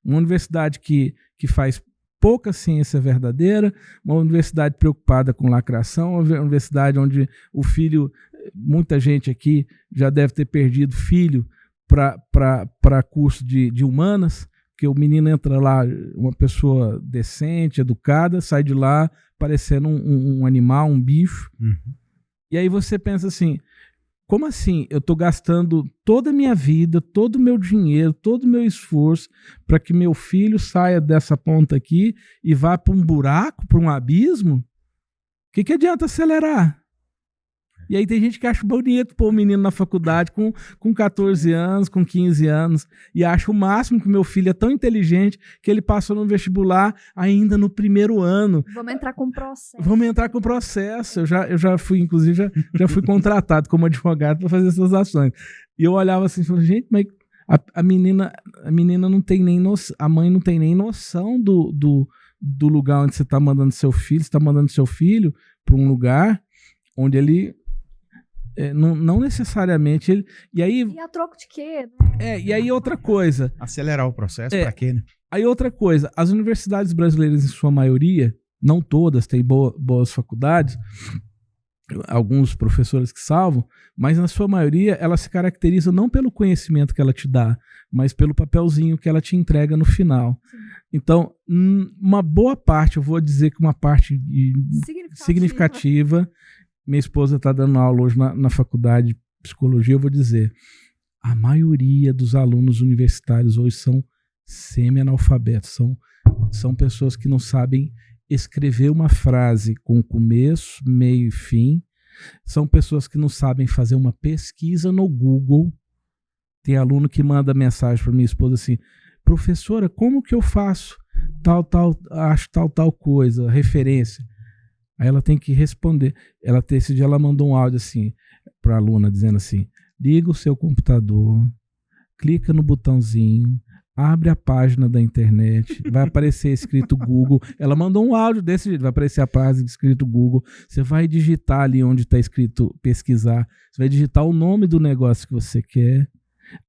Uma universidade que faz pouca ciência verdadeira, uma universidade preocupada com lacração, uma universidade onde o filho, muita gente aqui já deve ter perdido filho para curso de humanas, porque o menino entra lá, uma pessoa decente, educada, sai de lá parecendo um animal, um bicho. Uhum. E aí você pensa assim, como assim? Eu estou gastando toda a minha vida, todo o meu dinheiro, todo o meu esforço para que meu filho saia dessa ponta aqui e vá para um buraco, para um abismo? O que adianta acelerar? E aí tem gente que acha bonito pôr o menino na faculdade com 14 anos, com 15 anos, e acha o máximo que meu filho é tão inteligente que ele passou no vestibular ainda no primeiro ano. Vamos entrar com processo. Vamos entrar com processo. Eu já fui, inclusive, já fui contratado como advogado para fazer essas ações. E eu olhava assim e falava, gente, mas a menina não tem nem noção, a mãe não tem nem noção do lugar onde você está mandando seu filho. Você está mandando seu filho para um lugar onde ele... não necessariamente ele... E a troco de quê, né? E aí outra coisa... Acelerar o processo pra quê, né? Aí outra coisa, as universidades brasileiras, em sua maioria, não todas, têm boas faculdades, alguns professores que salvam, mas na sua maioria ela se caracteriza não pelo conhecimento que ela te dá, mas pelo papelzinho que ela te entrega no final. Sim. Então, uma boa parte, eu vou dizer que uma parte significativa. Minha esposa está dando aula hoje na faculdade de psicologia, eu vou dizer, a maioria dos alunos universitários hoje são semi-analfabetos, são pessoas que não sabem escrever uma frase com começo, meio e fim, são pessoas que não sabem fazer uma pesquisa no Google. Tem aluno que manda mensagem para minha esposa assim, professora, como que eu faço tal coisa, referência? Aí ela tem que responder. Esse dia ela mandou um áudio assim para a aluna, dizendo assim, liga o seu computador, clica no botãozinho, abre a página da internet, vai aparecer escrito Google. Ela mandou um áudio desse jeito, vai aparecer a página escrito Google. Você vai digitar ali onde está escrito pesquisar, você vai digitar o nome do negócio que você quer,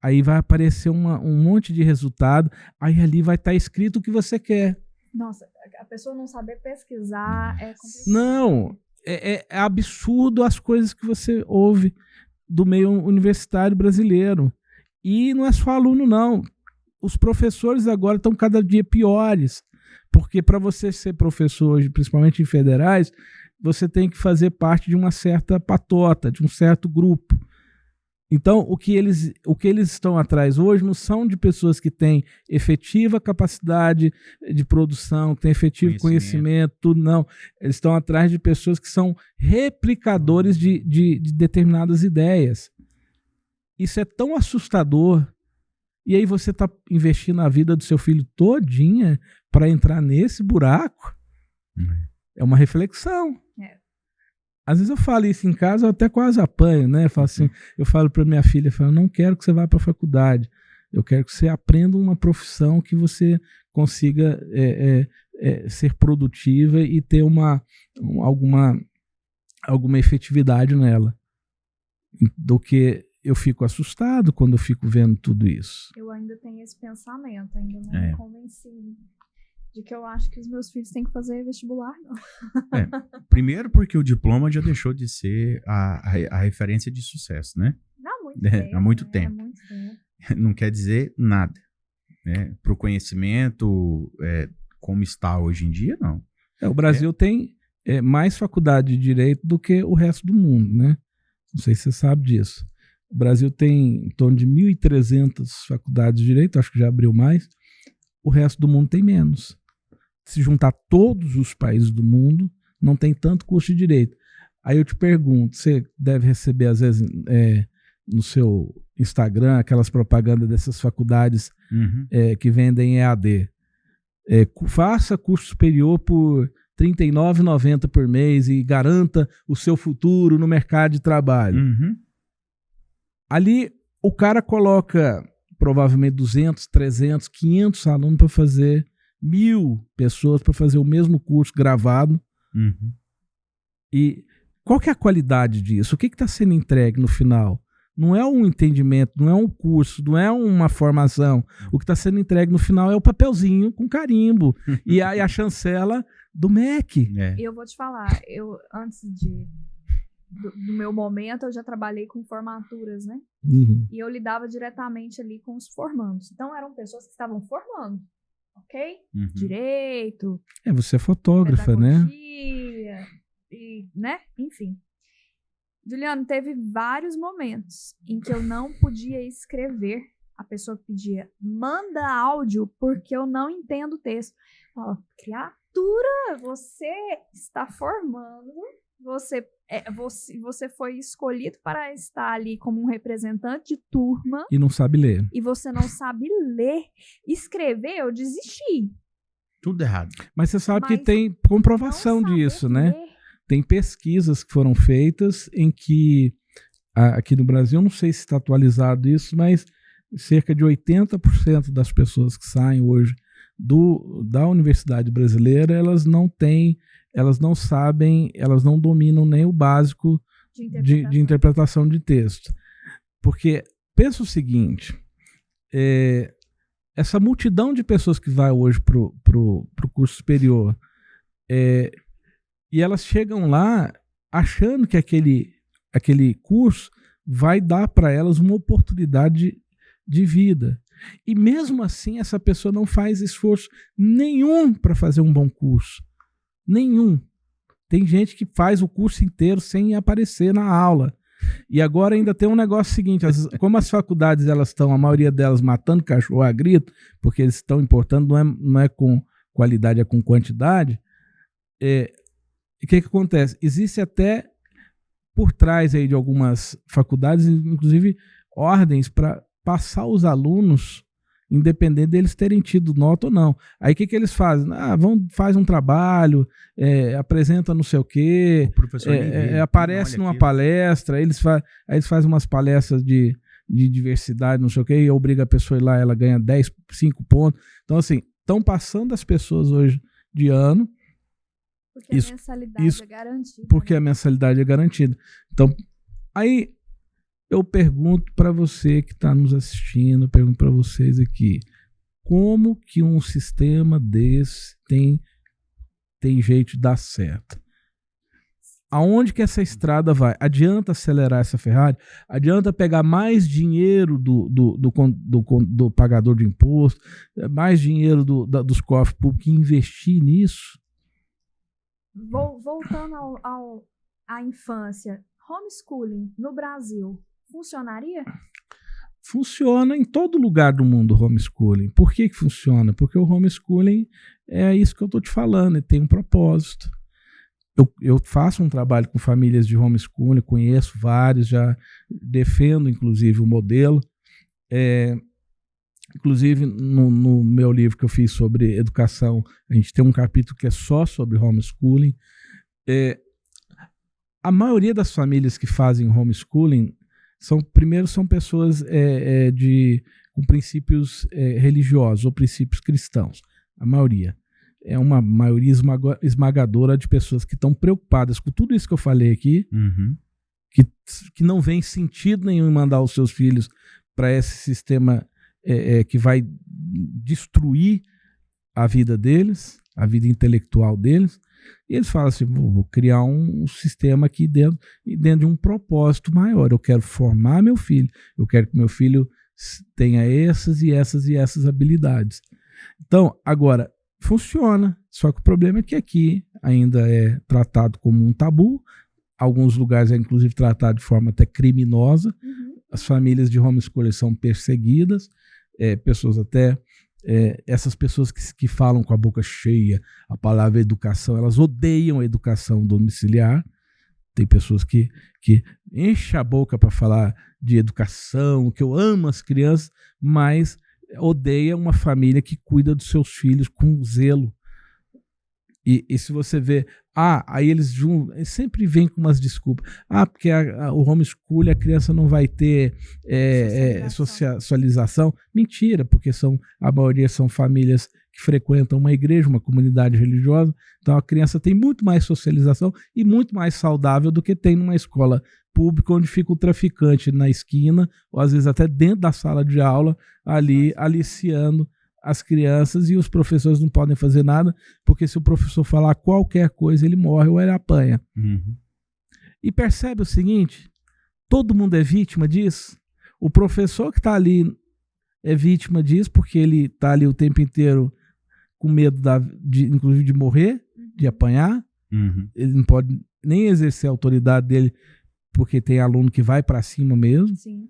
aí vai aparecer um monte de resultado, aí ali vai estar escrito o que você quer. Nossa, a pessoa não saber pesquisar é complicado. Não, é absurdo as coisas que você ouve do meio universitário brasileiro. E não é só aluno, não. Os professores agora estão cada dia piores. Porque para você ser professor hoje, principalmente em federais, você tem que fazer parte de uma certa patota, de um certo grupo. Então, o que eles estão atrás hoje não são de pessoas que têm efetiva capacidade de produção, que têm efetivo conhecimento, tudo, não. Eles estão atrás de pessoas que são replicadores de determinadas ideias. Isso é tão assustador. E aí você está investindo a vida do seu filho todinha para entrar nesse buraco? É uma reflexão. Às vezes eu falo isso em casa, eu até quase apanho, né? Eu falo para minha filha, eu não quero que você vá para a faculdade, eu quero que você aprenda uma profissão que você consiga ser produtiva e ter alguma efetividade nela. Do que eu fico assustado quando eu fico vendo tudo isso. Eu ainda tenho esse pensamento, ainda não me convenci de que eu acho que os meus filhos têm que fazer vestibular, não. Primeiro porque o diploma já deixou de ser a referência de sucesso, né? Há muito tempo. Não quer dizer nada. Né? Para o conhecimento, como está hoje em dia, não. O Brasil tem mais faculdade de direito do que o resto do mundo, né? Não sei se você sabe disso. O Brasil tem em torno de 1.300 faculdades de direito, acho que já abriu mais. O resto do mundo tem menos. Se juntar todos os países do mundo, não tem tanto curso de direito. Aí eu te pergunto, você deve receber às vezes no seu Instagram aquelas propagandas dessas faculdades que vendem EAD. Faça curso superior por R$ 39,90 por mês e garanta o seu futuro no mercado de trabalho. Ali o cara coloca provavelmente 200, 300, 500 alunos para fazer 1.000 pessoas para fazer o mesmo curso gravado. E qual que é a qualidade disso? O que está sendo entregue no final? Não é um entendimento, não é um curso, não é uma formação. O que está sendo entregue no final é o papelzinho com carimbo e a chancela do MEC. Eu vou te falar, antes do meu momento, eu já trabalhei com formaturas, né? E eu lidava diretamente ali com os formandos. Então, eram pessoas que estavam formando, ok? Direito. Você é fotógrafa, né? E, né? Enfim. Juliano, teve vários momentos em que eu não podia escrever. A pessoa pedia, manda áudio, porque eu não entendo o texto. Criatura, você está formando, você foi escolhido para estar ali como um representante de turma. E não sabe ler. E você não sabe ler. Escrever, eu desisti. Tudo errado. Mas você sabe que tem comprovação disso, né? Tem pesquisas que foram feitas em que, aqui no Brasil, não sei se está atualizado isso, mas cerca de 80% das pessoas que saem hoje da universidade brasileira, elas não sabem, elas não dominam nem o básico de interpretação de texto. Porque, pensa o seguinte, essa multidão de pessoas que vai hoje pro curso superior, e elas chegam lá achando que aquele curso vai dar para elas uma oportunidade de vida. E mesmo assim, essa pessoa não faz esforço nenhum para fazer um bom curso. Nenhum. Tem gente que faz o curso inteiro sem aparecer na aula. E agora ainda tem um negócio seguinte, como as faculdades elas estão, a maioria delas matando cachorro a grito, porque eles estão importando, não é com qualidade, é com quantidade. O que acontece? Existe até por trás aí de algumas faculdades, inclusive ordens para passar os alunos, independente deles terem tido nota ou não. Aí o que eles fazem? Faz um trabalho, apresenta não sei o quê, aparece numa palestra, aí eles fazem umas palestras de diversidade, não sei o quê, e obriga a pessoa a ir lá, ela ganha 5 pontos. Então, assim, estão passando as pessoas hoje de ano, porque a mensalidade é garantida. Porque a mensalidade é garantida. Então, aí eu pergunto para você que está nos assistindo, pergunto para vocês aqui, como que um sistema desse tem jeito de dar certo? Aonde que essa estrada vai? Adianta acelerar essa Ferrari? Adianta pegar mais dinheiro do pagador de imposto, mais dinheiro dos cofres públicos e investir nisso? Voltando à infância, homeschooling no Brasil funcionaria? Funciona em todo lugar do mundo o homeschooling. Por que funciona? Porque o homeschooling é isso que eu estou te falando, ele tem um propósito. Eu faço um trabalho com famílias de homeschooling, conheço vários, já defendo inclusive o modelo. Inclusive, no meu livro que eu fiz sobre educação, a gente tem um capítulo que é só sobre homeschooling. A maioria das famílias que fazem homeschooling são pessoas com princípios religiosos ou princípios cristãos. A maioria. É uma maioria esmagadora de pessoas que estão preocupadas com tudo isso que eu falei aqui, que não vê sentido nenhum em mandar os seus filhos para esse sistema que vai destruir a vida deles, a vida intelectual deles, e eles falam assim, vou criar um sistema aqui dentro de um propósito maior, eu quero formar meu filho, eu quero que meu filho tenha essas e essas e essas habilidades. Então, agora, funciona, só que o problema é que aqui ainda é tratado como um tabu, alguns lugares é inclusive tratado de forma até criminosa, as famílias de homeschooling são perseguidas, pessoas até, essas pessoas que falam com a boca cheia a palavra educação, elas odeiam a educação domiciliar. Tem pessoas que enchem a boca para falar de educação, que eu amo as crianças, mas odeia uma família que cuida dos seus filhos com zelo. E se você vê, aí eles sempre vêm com umas desculpas. Porque o homeschooling, a criança não vai ter socialização. Mentira, porque a maioria são famílias que frequentam uma igreja, uma comunidade religiosa. Então a criança tem muito mais socialização e muito mais saudável do que tem numa escola pública, onde fica o traficante na esquina, ou às vezes até dentro da sala de aula, ali aliciando as crianças, e os professores não podem fazer nada, porque se o professor falar qualquer coisa, ele morre ou ele apanha. Uhum. E percebe o seguinte, todo mundo é vítima disso. O professor que está ali é vítima disso, porque ele está ali o tempo inteiro com medo, inclusive, de morrer, de apanhar. Uhum. Ele não pode nem exercer a autoridade dele, porque tem aluno que vai para cima mesmo. Sim.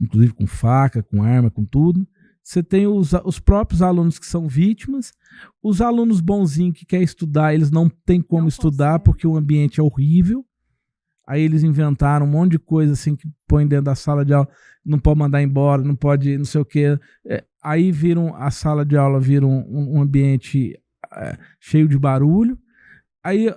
Inclusive com faca, com arma, com tudo. Você tem os próprios alunos que são vítimas, os alunos bonzinhos que querem estudar, eles não têm como estudar porque o ambiente é horrível. Aí eles inventaram um monte de coisa assim que põe dentro da sala de aula, não pode mandar embora, não pode não sei o quê. Aí a sala de aula vira um ambiente cheio de barulho. Aí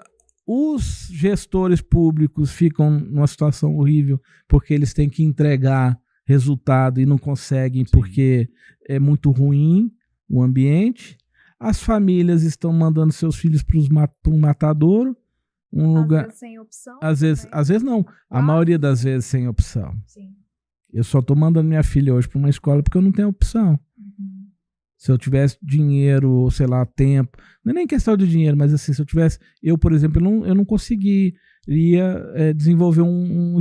os gestores públicos ficam numa situação horrível porque eles têm que entregar resultado e não conseguem. Sim. Porque é muito ruim o ambiente. As famílias estão mandando seus filhos para um matadouro, lugar. Vezes sem opção. Às vezes não. A maioria das vezes sem opção. Sim. Eu só estou mandando minha filha hoje para uma escola porque eu não tenho opção. Uhum. Se eu tivesse dinheiro, ou sei lá, tempo, não é nem questão de dinheiro, mas assim, se eu tivesse, por exemplo, eu não conseguiria desenvolver um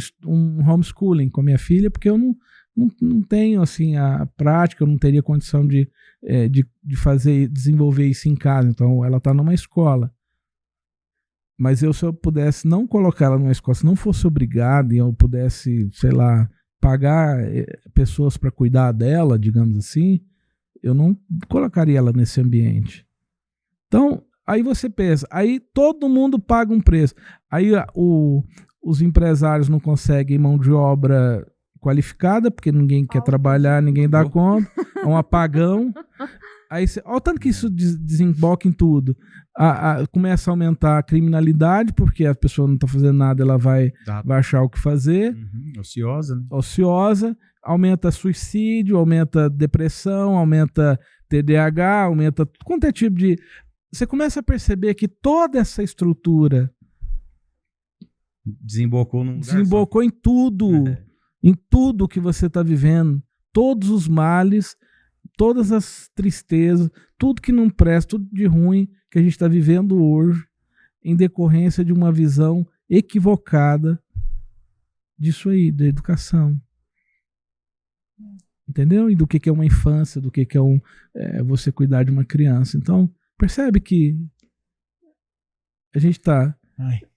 homeschooling com a minha filha, porque eu não tenho assim a prática, eu não teria condição de desenvolver isso em casa. Então ela está numa escola, mas se eu pudesse não colocar ela numa escola, se não fosse obrigado e eu pudesse, sei lá, pagar pessoas para cuidar dela, digamos assim, eu não colocaria ela nesse ambiente. Então aí você pensa, aí todo mundo paga um preço, aí os empresários não conseguem mão de obra qualificada, porque ninguém quer trabalhar, ninguém dá conta, é um apagão. Aí olha o tanto que isso desemboca em tudo. Começa a aumentar a criminalidade, porque a pessoa não está fazendo nada, ela vai achar o que fazer. Uhum. Ociosa, né? Ociosa, aumenta suicídio, aumenta depressão, aumenta TDAH, aumenta tudo quanto é tipo de... Você começa a perceber que toda essa estrutura desembocou em tudo. Em tudo que você está vivendo, todos os males, todas as tristezas, tudo que não presta, tudo de ruim que a gente está vivendo hoje, em decorrência de uma visão equivocada disso aí, da educação. Entendeu? E do que é uma infância, do que é você cuidar de uma criança. Então, percebe que a gente está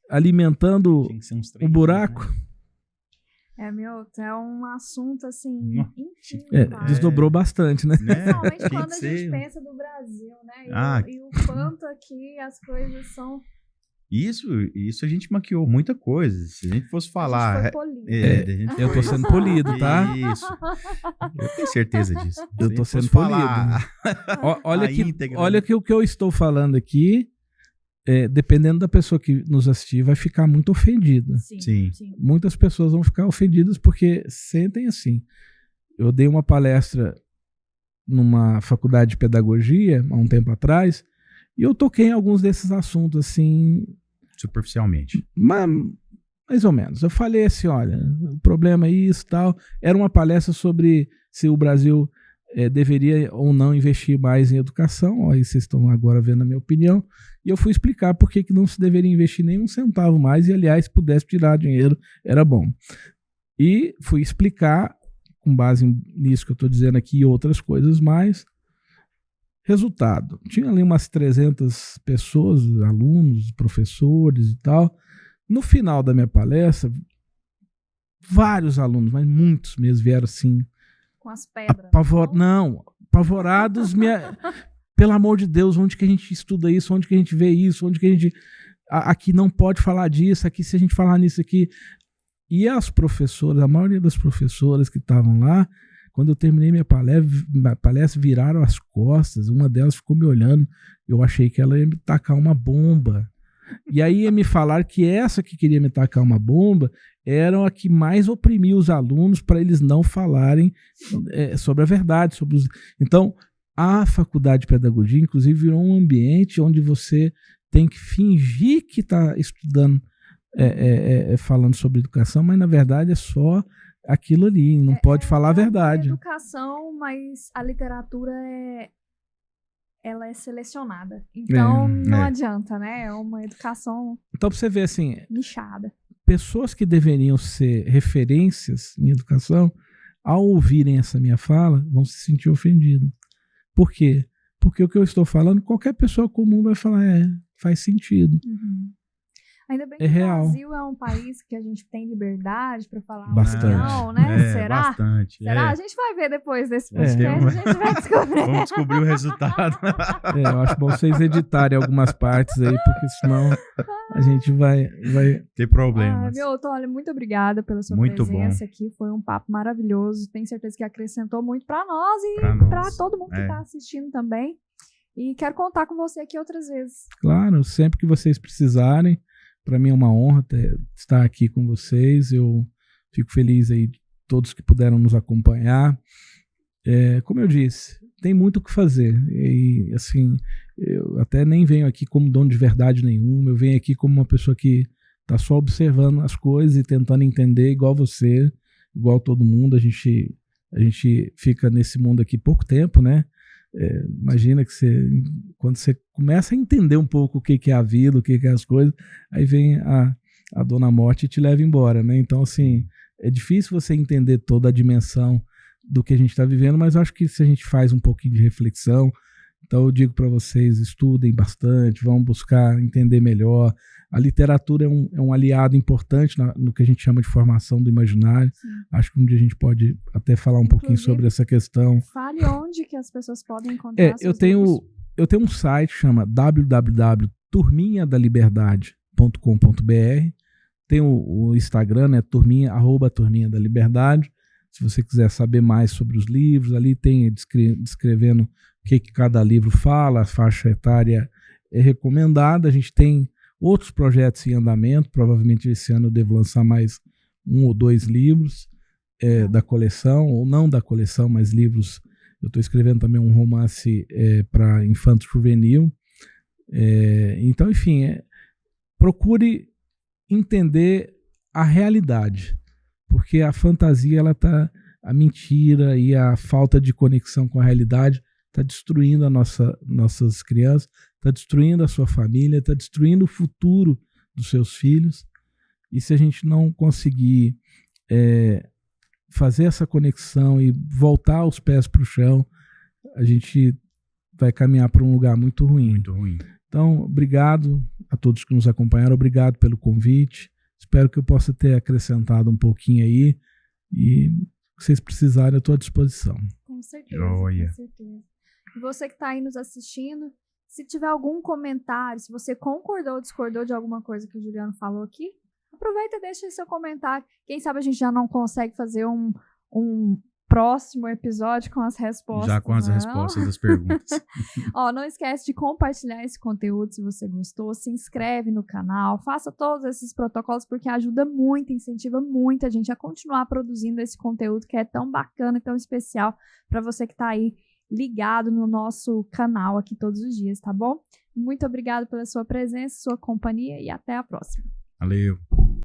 alimentando o buraco. Né? É um assunto, assim, infinito. Desdobrou bastante, né? Principalmente quando a gente pensa do Brasil, né? E o quanto aqui as coisas são... Isso a gente maquiou muita coisa. Se a gente fosse falar... A gente foi polido. Eu tô sendo polido, tá? Isso. Eu tenho certeza disso. Eu tô sendo polido. Olha que o que eu estou falando aqui... dependendo da pessoa que nos assistir, vai ficar muito ofendida. Sim. Muitas pessoas vão ficar ofendidas porque sentem assim. Eu dei uma palestra numa faculdade de pedagogia há um tempo atrás e eu toquei em alguns desses assuntos assim... Superficialmente. Mais ou menos. Eu falei assim, olha, o problema é isso e tal. Era uma palestra sobre se o Brasil... deveria ou não investir mais em educação. Aí vocês estão agora vendo a minha opinião. E eu fui explicar por que não se deveria investir nem um centavo mais. E, aliás, se pudesse tirar dinheiro, era bom. E fui explicar, com base nisso que eu estou dizendo aqui e outras coisas mais. Resultado. Tinha ali umas 300 pessoas, alunos, professores e tal. No final da minha palestra, vários alunos, mas muitos mesmo, vieram assim... Com as pedras. Apavorados. Pelo amor de Deus, onde que a gente estuda isso? Onde que a gente vê isso? Onde que a gente... Aqui não pode falar disso, aqui se a gente falar nisso aqui... E as professoras, a maioria das professoras que estavam lá, Quando eu terminei minha palestra, viraram as costas, uma delas ficou me olhando, eu achei que ela ia me tacar uma bomba. E aí ia me falar que essa que queria me tacar uma bomba era a que mais oprimia os alunos para eles não falarem sobre a verdade. Então, a faculdade de pedagogia, inclusive, virou um ambiente onde você tem que fingir que está estudando, falando sobre educação, mas na verdade é só aquilo ali, não pode falar a verdade. Educação, mas a literatura ela é selecionada. Então, não adianta, né? É uma educação então, pra você ver, assim, nichada. Pessoas que deveriam ser referências em educação, ao ouvirem essa minha fala, vão se sentir ofendidas. Por quê? Porque o que eu estou falando, qualquer pessoa comum vai falar, faz sentido. Uhum. Ainda bem que real. O Brasil é um país que a gente tem liberdade para falar bastante. opinião, né? Será? Bastante. Será? A gente vai ver depois desse podcast, a gente vai descobrir. Vamos descobrir o resultado. Eu acho bom vocês editarem algumas partes aí, porque senão a gente vai ter problemas. Milton, olha, muito obrigada pela sua presença aqui. Foi um papo maravilhoso. Tenho certeza que acrescentou muito para nós e para todo mundo que está assistindo também. E quero contar com você aqui outras vezes. Claro, sempre que vocês precisarem. Para mim é uma honra estar aqui com vocês. Eu fico feliz aí de todos que puderam nos acompanhar. Como eu disse, tem muito o que fazer. E assim, eu até nem venho aqui como dono de verdade nenhuma. Eu venho aqui como uma pessoa que está só observando as coisas e tentando entender, igual você, igual todo mundo. A gente fica nesse mundo aqui pouco tempo, né? Imagina que quando você começa a entender um pouco o que é a vida, o que é as coisas, aí vem a Dona Morte e te leva embora, né? Então, assim, é difícil você entender toda a dimensão do que a gente está vivendo, mas eu acho que se a gente faz um pouquinho de reflexão, então eu digo para vocês, estudem bastante, vão buscar entender melhor. A literatura é um aliado importante no que a gente chama de formação do imaginário. Sim. Acho que um dia a gente pode até falar um pouquinho sobre essa questão. Fale onde que as pessoas podem encontrar eu tenho um site que chama www.turminhadaliberdade.com.br. Tem o Instagram, né, @Turminha da Liberdade. Se você quiser saber mais sobre os livros, ali tem descrevendo o que cada livro fala, a faixa etária é recomendada. A gente tem outros projetos em andamento, provavelmente esse ano eu devo lançar mais 1 ou 2 livros da coleção, ou não da coleção, mas livros. Eu estou escrevendo também um romance para infanto juvenil. Então, enfim, procure entender a realidade, porque a fantasia, a mentira e a falta de conexão com a realidade está destruindo nossas crianças, está destruindo a sua família, está destruindo o futuro dos seus filhos. E se a gente não conseguir fazer essa conexão e voltar os pés para o chão, a gente vai caminhar para um lugar muito ruim. Muito ruim. Então, obrigado a todos que nos acompanharam, obrigado pelo convite. Espero que eu possa ter acrescentado um pouquinho aí. E se vocês precisarem, eu estou à disposição. Com certeza, com certeza. E você que está aí nos assistindo, se tiver algum comentário, se você concordou ou discordou de alguma coisa que o Juliano falou aqui, aproveita e deixa seu comentário. Quem sabe a gente já não consegue fazer um próximo episódio com as respostas. Já com as respostas das perguntas. Não esquece de compartilhar esse conteúdo se você gostou. Se inscreve no canal. Faça todos esses protocolos porque ajuda muito, incentiva muito a gente a continuar produzindo esse conteúdo que é tão bacana e tão especial para você que está aí ligado no nosso canal aqui todos os dias, tá bom? Muito obrigado pela sua presença, sua companhia e até a próxima. Valeu!